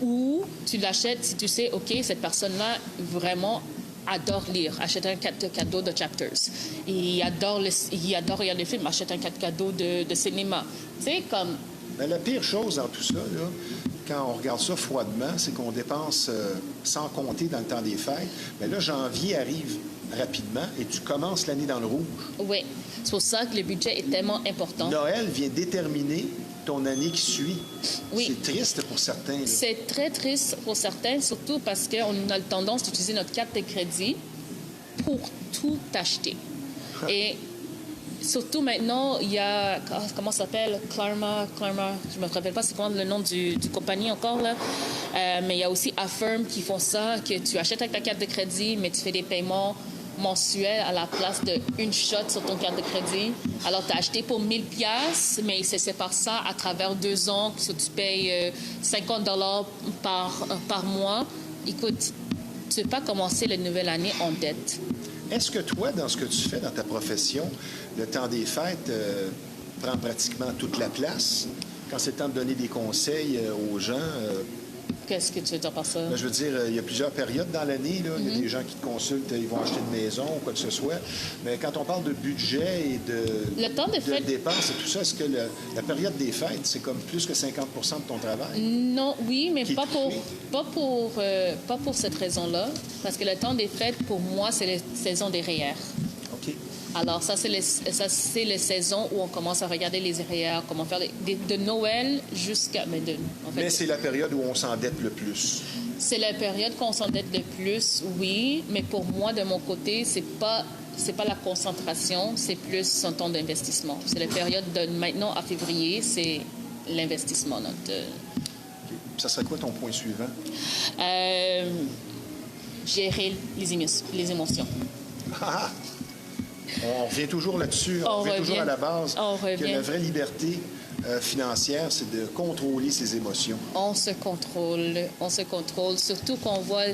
ou tu l'achètes si tu sais, OK, cette personne-là vraiment adore lire, achète un cadeau de Chapters. Il adore regarder des films, achète un cadeau de cinéma. Tu sais, comme... Mais la pire chose dans tout ça, là, quand on regarde ça froidement, c'est qu'on dépense sans compter dans le temps des fêtes. Mais là, janvier arrive rapidement et tu commences l'année dans le rouge. Oui, c'est pour ça que le budget est tellement important. Noël vient déterminer ton année qui suit. Oui. C'est triste pour certains. Là. C'est très triste pour certains, surtout parce qu'on a tendance d'utiliser notre carte de crédit pour tout acheter. Et surtout maintenant, il y a, comment ça s'appelle? Klarna, je me rappelle pas c'est quoi le nom du compagnie encore, là. Mais il y a aussi Affirm qui font ça, que tu achètes avec ta carte de crédit, mais tu fais des paiements mensuels à la place d'une shot sur ton carte de crédit. Alors, tu as acheté pour 1000$, mais ils se séparent ça à travers 2 ans, que tu payes $50 par mois. Écoute, tu ne veux pas commencer la nouvelle année en dette. Est-ce que toi, dans ce que tu fais dans ta profession, le temps des fêtes prend pratiquement toute la place? Quand c'est le temps de donner des conseils aux gens, Qu'est-ce que tu veux dire par ça? je veux dire, il y a plusieurs périodes dans l'année. Là. Il y a des gens qui te consultent, ils vont acheter une maison ou quoi que ce soit. Mais quand on parle de budget et Le temps de fête... dépenses et tout ça, est-ce que la période des fêtes, c'est comme plus que 50 de ton travail? Non, oui, mais Qui est pas pour cette raison-là. Parce que le temps des fêtes, pour moi, c'est la saison des REER. OK. Alors, ça, c'est les saisons où on commence à regarder les REER, comment faire de Noël jusqu'à... Mais c'est la période où on s'endette le plus. C'est la période qu'on s'endette le plus, oui. Mais pour moi, de mon côté, c'est pas la concentration, c'est plus un temps d'investissement. C'est la période de maintenant à février, c'est l'investissement. Ça serait quoi ton point suivant? Gérer les émotions. Ah! On revient toujours là-dessus. On revient toujours à la base. Que la vraie liberté financière, c'est de contrôler ses émotions. On se contrôle, surtout quand on voit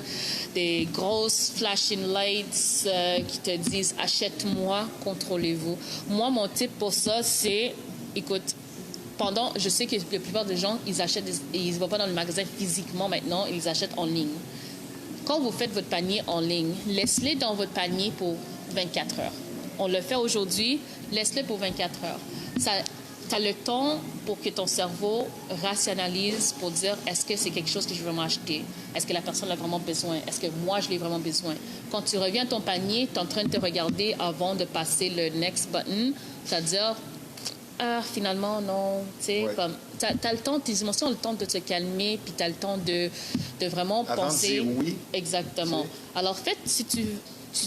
des grosses flashing lights qui te disent « Achète-moi, contrôlez-vous ». Moi, mon tip pour ça, c'est, écoute, je sais que la plupart des gens, ils ne vont pas dans le magasin physiquement maintenant, ils achètent en ligne. Quand vous faites votre panier en ligne, laissez-le dans votre panier pour 24 heures. On le fait aujourd'hui, laisse-le pour 24 heures. Tu as le temps pour que ton cerveau rationalise pour dire est-ce que c'est quelque chose que je veux m'acheter? Est-ce que la personne a vraiment besoin? Est-ce que moi, je l'ai vraiment besoin? Quand tu reviens à ton panier, tu es en train de te regarder avant de passer le next button, c'est-à-dire finalement, non. Tu sais, Ouais. comme, t'as le temps, tes émotions ont le temps de te calmer, puis tu as le temps de vraiment Avant penser. de dire oui. Exactement. Tu sais. Alors, si tu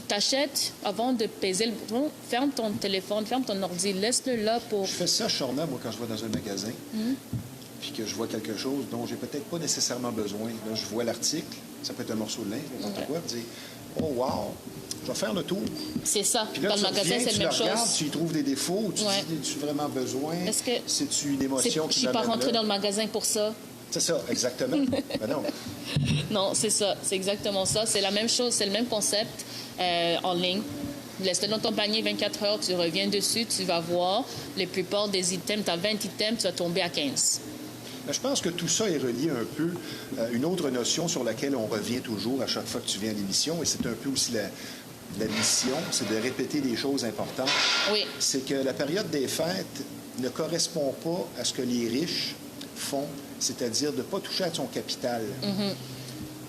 t'achètes avant de peser le bouton, ferme ton téléphone, ferme ton ordi, laisse-le là pour... Je fais ça, Shorna, moi, quand je vais dans un magasin, puis que je vois quelque chose dont j'ai peut-être pas nécessairement besoin. Là, je vois l'article, ça peut être un morceau de linge, n'importe quoi, puis dire « Oh, wow! Je vais faire le tour. » C'est ça. Puis là, Dans le tu magasin, reviens, c'est tu la même le regardes, chose. tu y trouves des défauts, tu Ouais. te dis « As-tu vraiment besoin? Est-ce que C'est-tu une émotion Je qui suis pas m'amène rentrée là? dans le magasin pour ça. C'est ça, exactement. Ben non. Non, c'est ça. C'est exactement ça. C'est la même chose. C'est le même concept en ligne. Laisse-le dans ton panier 24 heures, tu reviens dessus, tu vas voir. La plupart des items, tu as 20 items, tu vas tomber à 15. Ben, je pense que tout ça est relié un peu à une autre notion sur laquelle on revient toujours à chaque fois que tu viens à l'émission, et c'est un peu aussi la mission, c'est de répéter les choses importantes. Oui. C'est que la période des fêtes ne correspond pas à ce que les riches font, c'est-à-dire de ne pas toucher à son capital.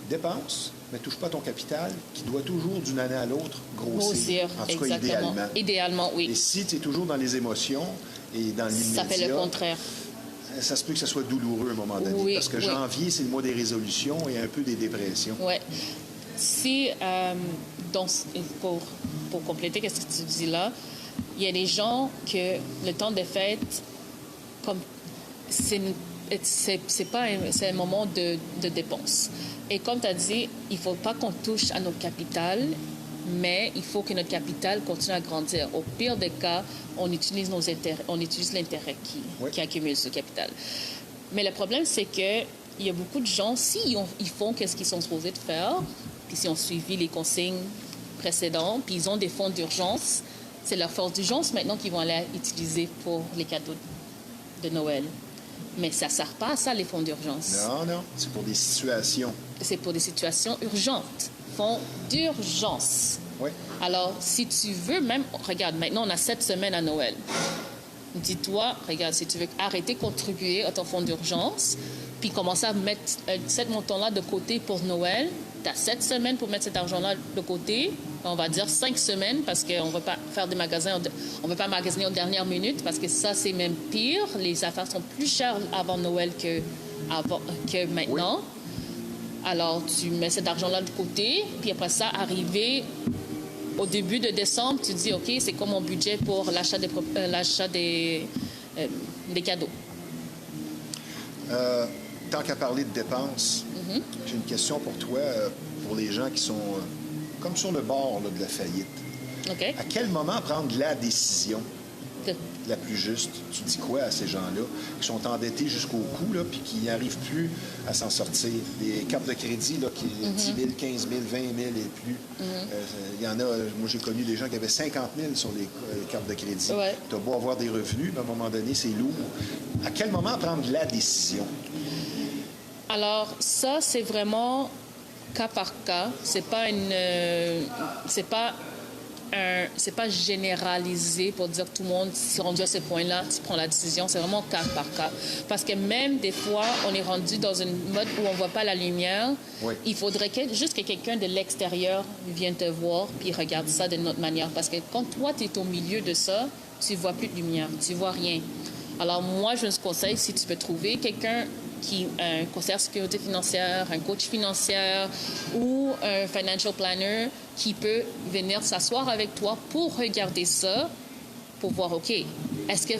Dépense, mais touche pas à ton capital, qui doit toujours, d'une année à l'autre, grossir. En tout cas, exactement. idéalement. Idéalement, oui. Et si tu es toujours dans les émotions et dans l'immédiat... Ça fait le contraire. Ça se peut que ce soit douloureux à un moment donné. Oui, parce que oui. janvier, c'est le mois des résolutions et un peu des dépressions. Oui. Si, pour compléter ce que tu dis là, il y a des gens que le temps des fêtes, comme c'est un moment de dépense. Et comme tu as dit, il ne faut pas qu'on touche à notre capital, mais il faut que notre capital continue à grandir. Au pire des cas, on utilise l'intérêt qui accumule ce capital. Mais le problème, c'est que il y a beaucoup de gens, s'ils font ce qu'ils sont supposés de faire, puis s'ils ont suivi les consignes précédentes, puis ils ont des fonds d'urgence, c'est leur fonds d'urgence maintenant qu'ils vont aller utiliser pour les cadeaux de Noël. Mais ça ne sert pas à ça, les fonds d'urgence. Non, c'est pour des situations. C'est pour des situations urgentes. Fonds d'urgence. Oui. Alors, si tu veux même... Regarde, maintenant, on a 7 semaines à Noël. Dis-toi, regarde, si tu veux arrêter de contribuer à ton fonds d'urgence, puis commencer à mettre cet montant-là de côté pour Noël. Tu as 7 semaines pour mettre cet argent-là de côté. On va dire 5 semaines parce qu'on ne veut pas faire des magasins, on ne veut pas magasiner aux dernières minutes parce que ça, c'est même pire. Les affaires sont plus chères avant Noël que maintenant. Oui. Alors, tu mets cet argent-là de côté, puis après ça, arrivé au début de décembre, tu dis, OK, c'est quoi mon budget pour l'achat des cadeaux? Tant qu'à parler de dépenses, j'ai une question pour toi, pour les gens qui sont comme sur le bord là, de la faillite. Okay. À quel moment prendre la décision la plus juste? Tu dis quoi à ces gens-là qui sont endettés jusqu'au cou, là, puis qui n'arrivent plus à s'en sortir? Des cartes de crédit, là, qui 10 000, 15 000, 20 000 et plus. Il y en a, moi j'ai connu des gens qui avaient 50 000 sur les cartes de crédit. Ouais. Tu as beau avoir des revenus, mais à un moment donné, c'est lourd. À quel moment prendre la décision? Alors, ça, c'est vraiment cas par cas. C'est pas généralisé pour dire que tout le monde, si rendu à ce point-là, tu prends la décision. C'est vraiment cas par cas. Parce que même des fois, on est rendu dans une mode où on ne voit pas la lumière. Oui. Il faudrait juste que quelqu'un de l'extérieur vienne te voir puis regarde ça d'une autre manière. Parce que quand toi, tu es au milieu de ça, tu ne vois plus de lumière. Tu ne vois rien. Alors moi, je te conseille, si tu peux trouver quelqu'un qui un conseiller en sécurité financière, un coach financier ou un financial planner qui peut venir s'asseoir avec toi pour regarder ça, pour voir, OK, est-ce que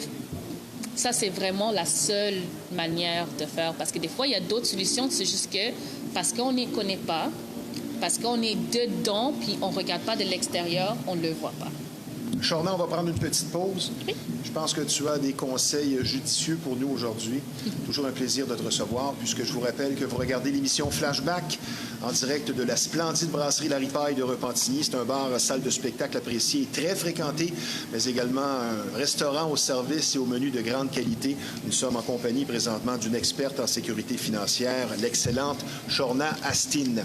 ça, c'est vraiment la seule manière de faire? Parce que des fois, il y a d'autres solutions, c'est juste que parce qu'on n'y connaît pas, parce qu'on est dedans, puis on ne regarde pas de l'extérieur, on ne le voit pas. Shorna, on va prendre une petite pause. Oui. Je pense que tu as des conseils judicieux pour nous aujourd'hui. Toujours un plaisir de te recevoir, puisque je vous rappelle que vous regardez l'émission Flashback en direct de la splendide brasserie La Ripaille de Repentigny. C'est un bar, salle de spectacle apprécié et très fréquenté, mais également un restaurant au service et au menu de grande qualité. Nous sommes en compagnie présentement d'une experte en sécurité financière, l'excellente Shorna Astin.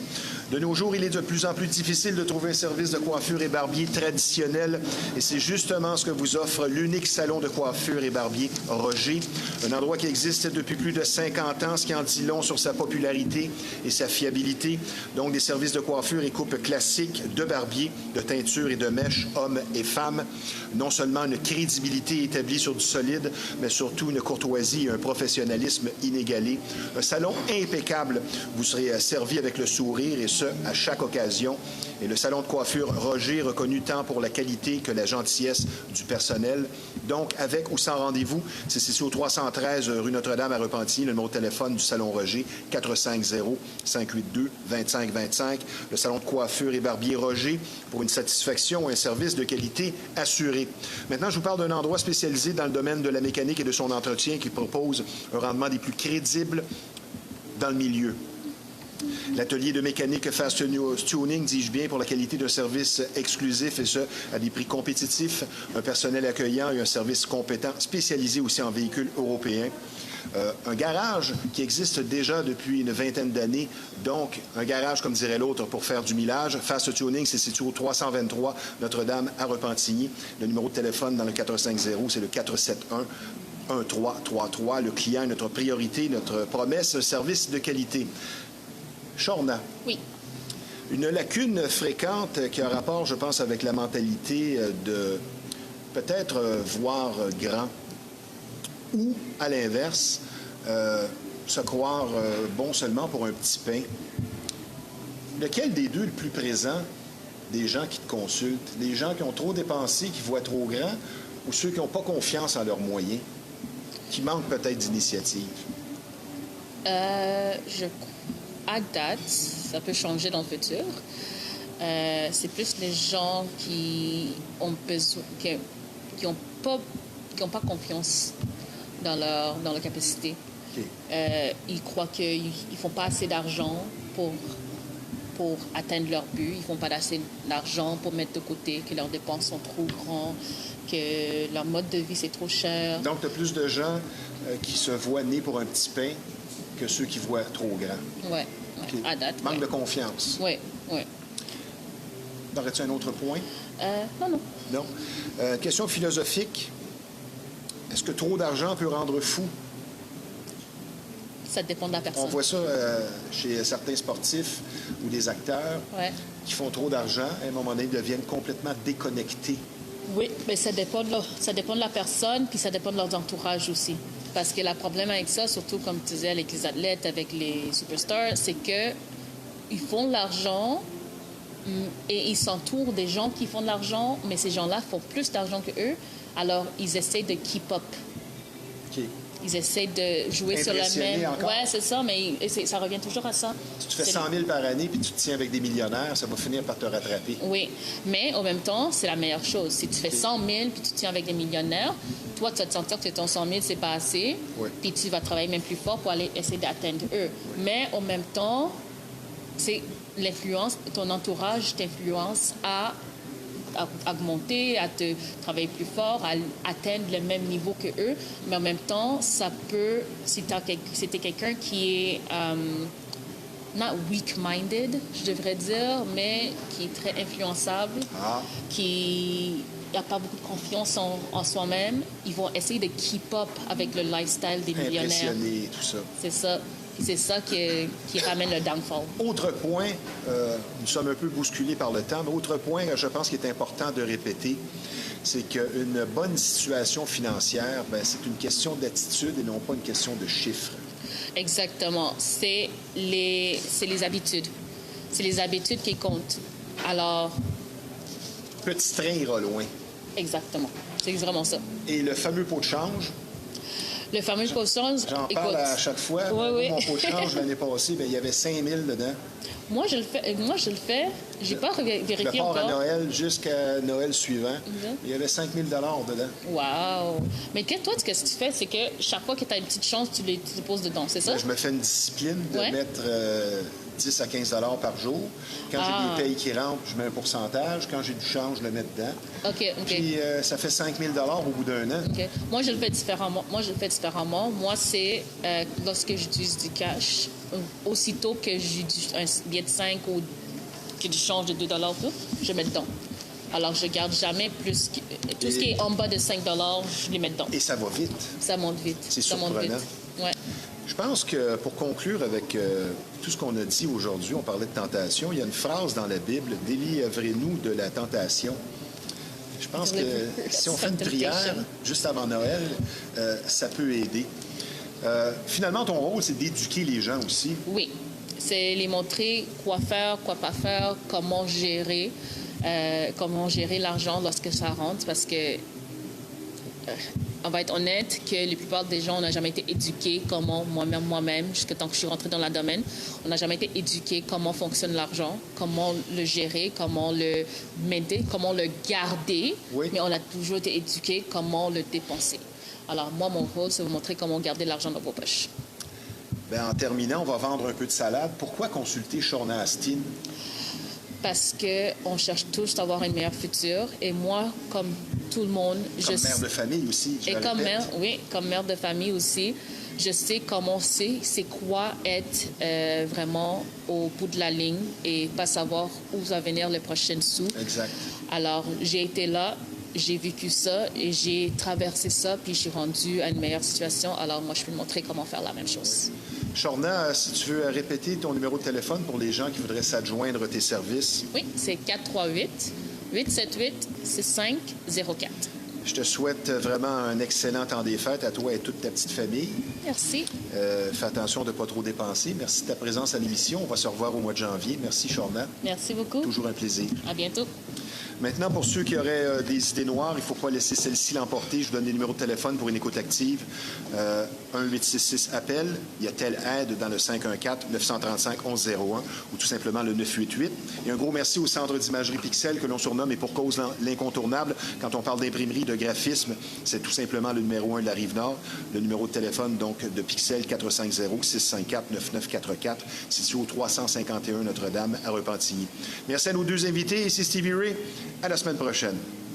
De nos jours, il est de plus en plus difficile de trouver un service de coiffure et barbier traditionnel, et c'est justement ce que vous offre l'unique salon de coiffure et barbier Roger, un endroit qui existe depuis plus de 50 ans, ce qui en dit long sur sa popularité et sa fiabilité. Donc, des services de coiffure et coupe classiques, de barbier, de teinture et de mèches, hommes et femmes. Non seulement une crédibilité établie sur du solide, mais surtout une courtoisie et un professionnalisme inégalé. Un salon impeccable. Vous serez servi avec le sourire, et ce, à chaque occasion. Et le salon de coiffure Roger, reconnu tant pour la qualité que la gentillesse du personnel. Donc, avec ou sans rendez-vous, c'est situé au 313 rue Notre-Dame à Repentigny, le numéro de téléphone du salon Roger, 450-582-2525. Le salon de coiffure et barbier Roger, pour une satisfaction et un service de qualité assuré. Maintenant, je vous parle d'un endroit spécialisé dans le domaine de la mécanique et de son entretien qui propose un rendement des plus crédibles dans le milieu. L'atelier de mécanique Fast Tuning, dis-je bien, pour la qualité d'un service exclusif, et ce, à des prix compétitifs, un personnel accueillant et un service compétent, spécialisé aussi en véhicules européens. Un garage qui existe déjà depuis une vingtaine d'années, donc un garage, comme dirait l'autre, pour faire du millage. Fast Tuning, c'est situé au 323 Notre-Dame à Repentigny. Le numéro de téléphone dans le 450, c'est le 471-1333. Le client est notre priorité, notre promesse, un service de qualité. Shorna. Oui. Une lacune fréquente qui a rapport, je pense, avec la mentalité de peut-être voir grand ou, à l'inverse, se croire bon seulement pour un petit pain. Lequel des deux est le plus présent des gens qui te consultent? Les gens qui ont trop dépensé, qui voient trop grand, ou ceux qui n'ont pas confiance en leurs moyens, qui manquent peut-être d'initiative? À date, ça peut changer dans le futur. C'est plus les gens qui ont besoin, qui ont pas confiance dans leur capacité. Okay. Ils croient qu'ils ne font pas assez d'argent pour atteindre leur but. Ils ne font pas assez d'argent pour mettre de côté, que leurs dépenses sont trop grandes, que leur mode de vie, c'est trop cher. Donc, tu as plus de gens qui se voient nés pour un petit pain que ceux qui voient trop grand. Oui, okay. À date. Manque de confiance. Oui, oui. Aurais-tu un autre point? Non. Non. Question philosophique. Est-ce que trop d'argent peut rendre fou? Ça dépend de la On personne. voit ça chez certains sportifs ou des acteurs Ouais. qui font trop d'argent. À un moment donné, ils deviennent complètement déconnectés. Oui, mais ça dépend de la personne, puis ça dépend de leur entourage aussi. Parce que le problème avec ça, surtout comme tu disais avec les athlètes, avec les superstars, c'est que ils font de l'argent et ils s'entourent des gens qui font de l'argent, mais ces gens-là font plus d'argent que eux, alors ils essaient de keep up. OK. Ils essaient de jouer sur le Impressionner même. encore. Ouais, c'est ça, mais ça revient toujours à ça. Si tu fais C'est- 100 000 par année puis tu te tiens avec des millionnaires, ça va finir par te rattraper. Oui, mais en même temps, c'est la meilleure chose. Si tu fais 100 000 puis tu tiens avec des millionnaires, toi, tu vas te sentir que ton 100 000, c'est pas assez. Oui. Puis tu vas travailler même plus fort pour aller essayer d'atteindre eux. Mais en même temps, c'est l'influence, ton entourage t'influence à augmenter, à te travailler plus fort, à atteindre le même niveau que eux. Mais en même temps, ça peut, si t'es quelqu'un qui est not weak-minded, je devrais dire, mais qui est très influençable, Ah, qui n'a pas beaucoup de confiance en soi-même, ils vont essayer de keep up avec le lifestyle des millionnaires. impressionné, tout ça. C'est ça. C'est ça qui ramène le downfall. Autre point, nous sommes un peu bousculés par le temps, mais autre point, je pense qu'il est important de répéter, c'est qu'une bonne situation financière, ben, c'est une question d'attitude et non pas une question de chiffres. Exactement. C'est les habitudes. C'est les habitudes qui comptent. Alors, Petit train ira loin. exactement. C'est vraiment ça. Et le fameux pot de change, Le fameux potion, j'en parle à chaque fois. Oui, oui. Mon pot de change l'année passée, ben, il y avait 5 000 dedans. Moi, je le fais. J'ai pas Je vérifié pars à encore. Noël jusqu'à Noël suivant. Mhm. Il y avait 5 000 dedans. Wow! Mais toi, ce que tu fais, c'est que chaque fois que tu as une petite chance, tu les poses dedans, c'est ça? Ben, je me fais une discipline de Ouais. mettre 10 à 15 par jour. Quand j'ai des payes qui rentrent, je mets un pourcentage. Quand j'ai du change, je le mets dedans. OK. Puis ça fait 5 000 au bout d'un an. OK. Moi, je le fais différemment. Moi, c'est lorsque j'utilise du cash, aussitôt que j'ai un billet de 5 ou que du change de 2 tout, je mets dedans. Alors, je garde jamais plus. Tout ce qui est en bas de 5 je les mets dedans. Et ça va vite. Ça monte vite. C'est Ça monte vite. surprenant. Ouais. Je pense que pour conclure avec tout ce qu'on a dit aujourd'hui, on parlait de tentation, il y a une phrase dans la Bible, « Délivrez-nous de la tentation ». Je pense que si on fait une prière juste avant Noël, ça peut aider. Finalement, ton rôle, c'est d'éduquer les gens aussi. Oui. C'est les montrer quoi faire, quoi pas faire, comment gérer l'argent lorsque ça rentre, parce que on va être honnête que la plupart des gens, on n'a jamais été éduqués comment, moi-même, jusqu'à temps que je suis rentrée dans le domaine, on n'a jamais été éduqués comment fonctionne l'argent, comment le gérer, comment le maintainer, comment le garder, Oui. mais on a toujours été éduqués comment le dépenser. Alors moi, mon rôle, c'est de vous montrer comment garder l'argent dans vos poches. Ben, en terminant, on va vendre un peu de salade. Pourquoi consulter Shawna Astin? Parce qu'on cherche tous à avoir un meilleur futur. Et moi, comme tout le monde, Comme mère de famille aussi, je Et le comme répète. mère, oui, comme mère de famille aussi, je sais comment c'est quoi être vraiment au bout de la ligne et pas savoir où va venir le prochain sou. Exact. Alors, j'ai été là, j'ai vécu ça et j'ai traversé ça, puis je suis rendue à une meilleure situation. Alors, moi, je peux te montrer comment faire la même chose. Shawna, si tu veux répéter ton numéro de téléphone pour les gens qui voudraient s'adjoindre tes services. Oui, c'est 438-878-6504. Je te souhaite vraiment un excellent temps des fêtes à toi et toute ta petite famille. Merci. Fais attention de ne pas trop dépenser. Merci de ta présence à l'émission. On va se revoir au mois de janvier. Merci, Shawna. Merci beaucoup. Toujours un plaisir. À bientôt. Maintenant, pour ceux qui auraient des idées noires, il ne faut pas laisser celle-ci l'emporter. Je vous donne les numéros de téléphone pour une écoute active. 1-866-APPEL. Il y a telle aide dans le 514-935-1101 ou tout simplement le 988. Et un gros merci au Centre d'imagerie Pixel que l'on surnomme et pour cause l'incontournable. Quand on parle d'imprimerie, de graphisme, c'est tout simplement le numéro 1 de la Rive-Nord. Le numéro de téléphone, donc, de Pixel, 450-654-9944, situé au 351 Notre-Dame à Repentigny. Merci à nos deux invités. Ici Stevie Ray. À la semaine prochaine.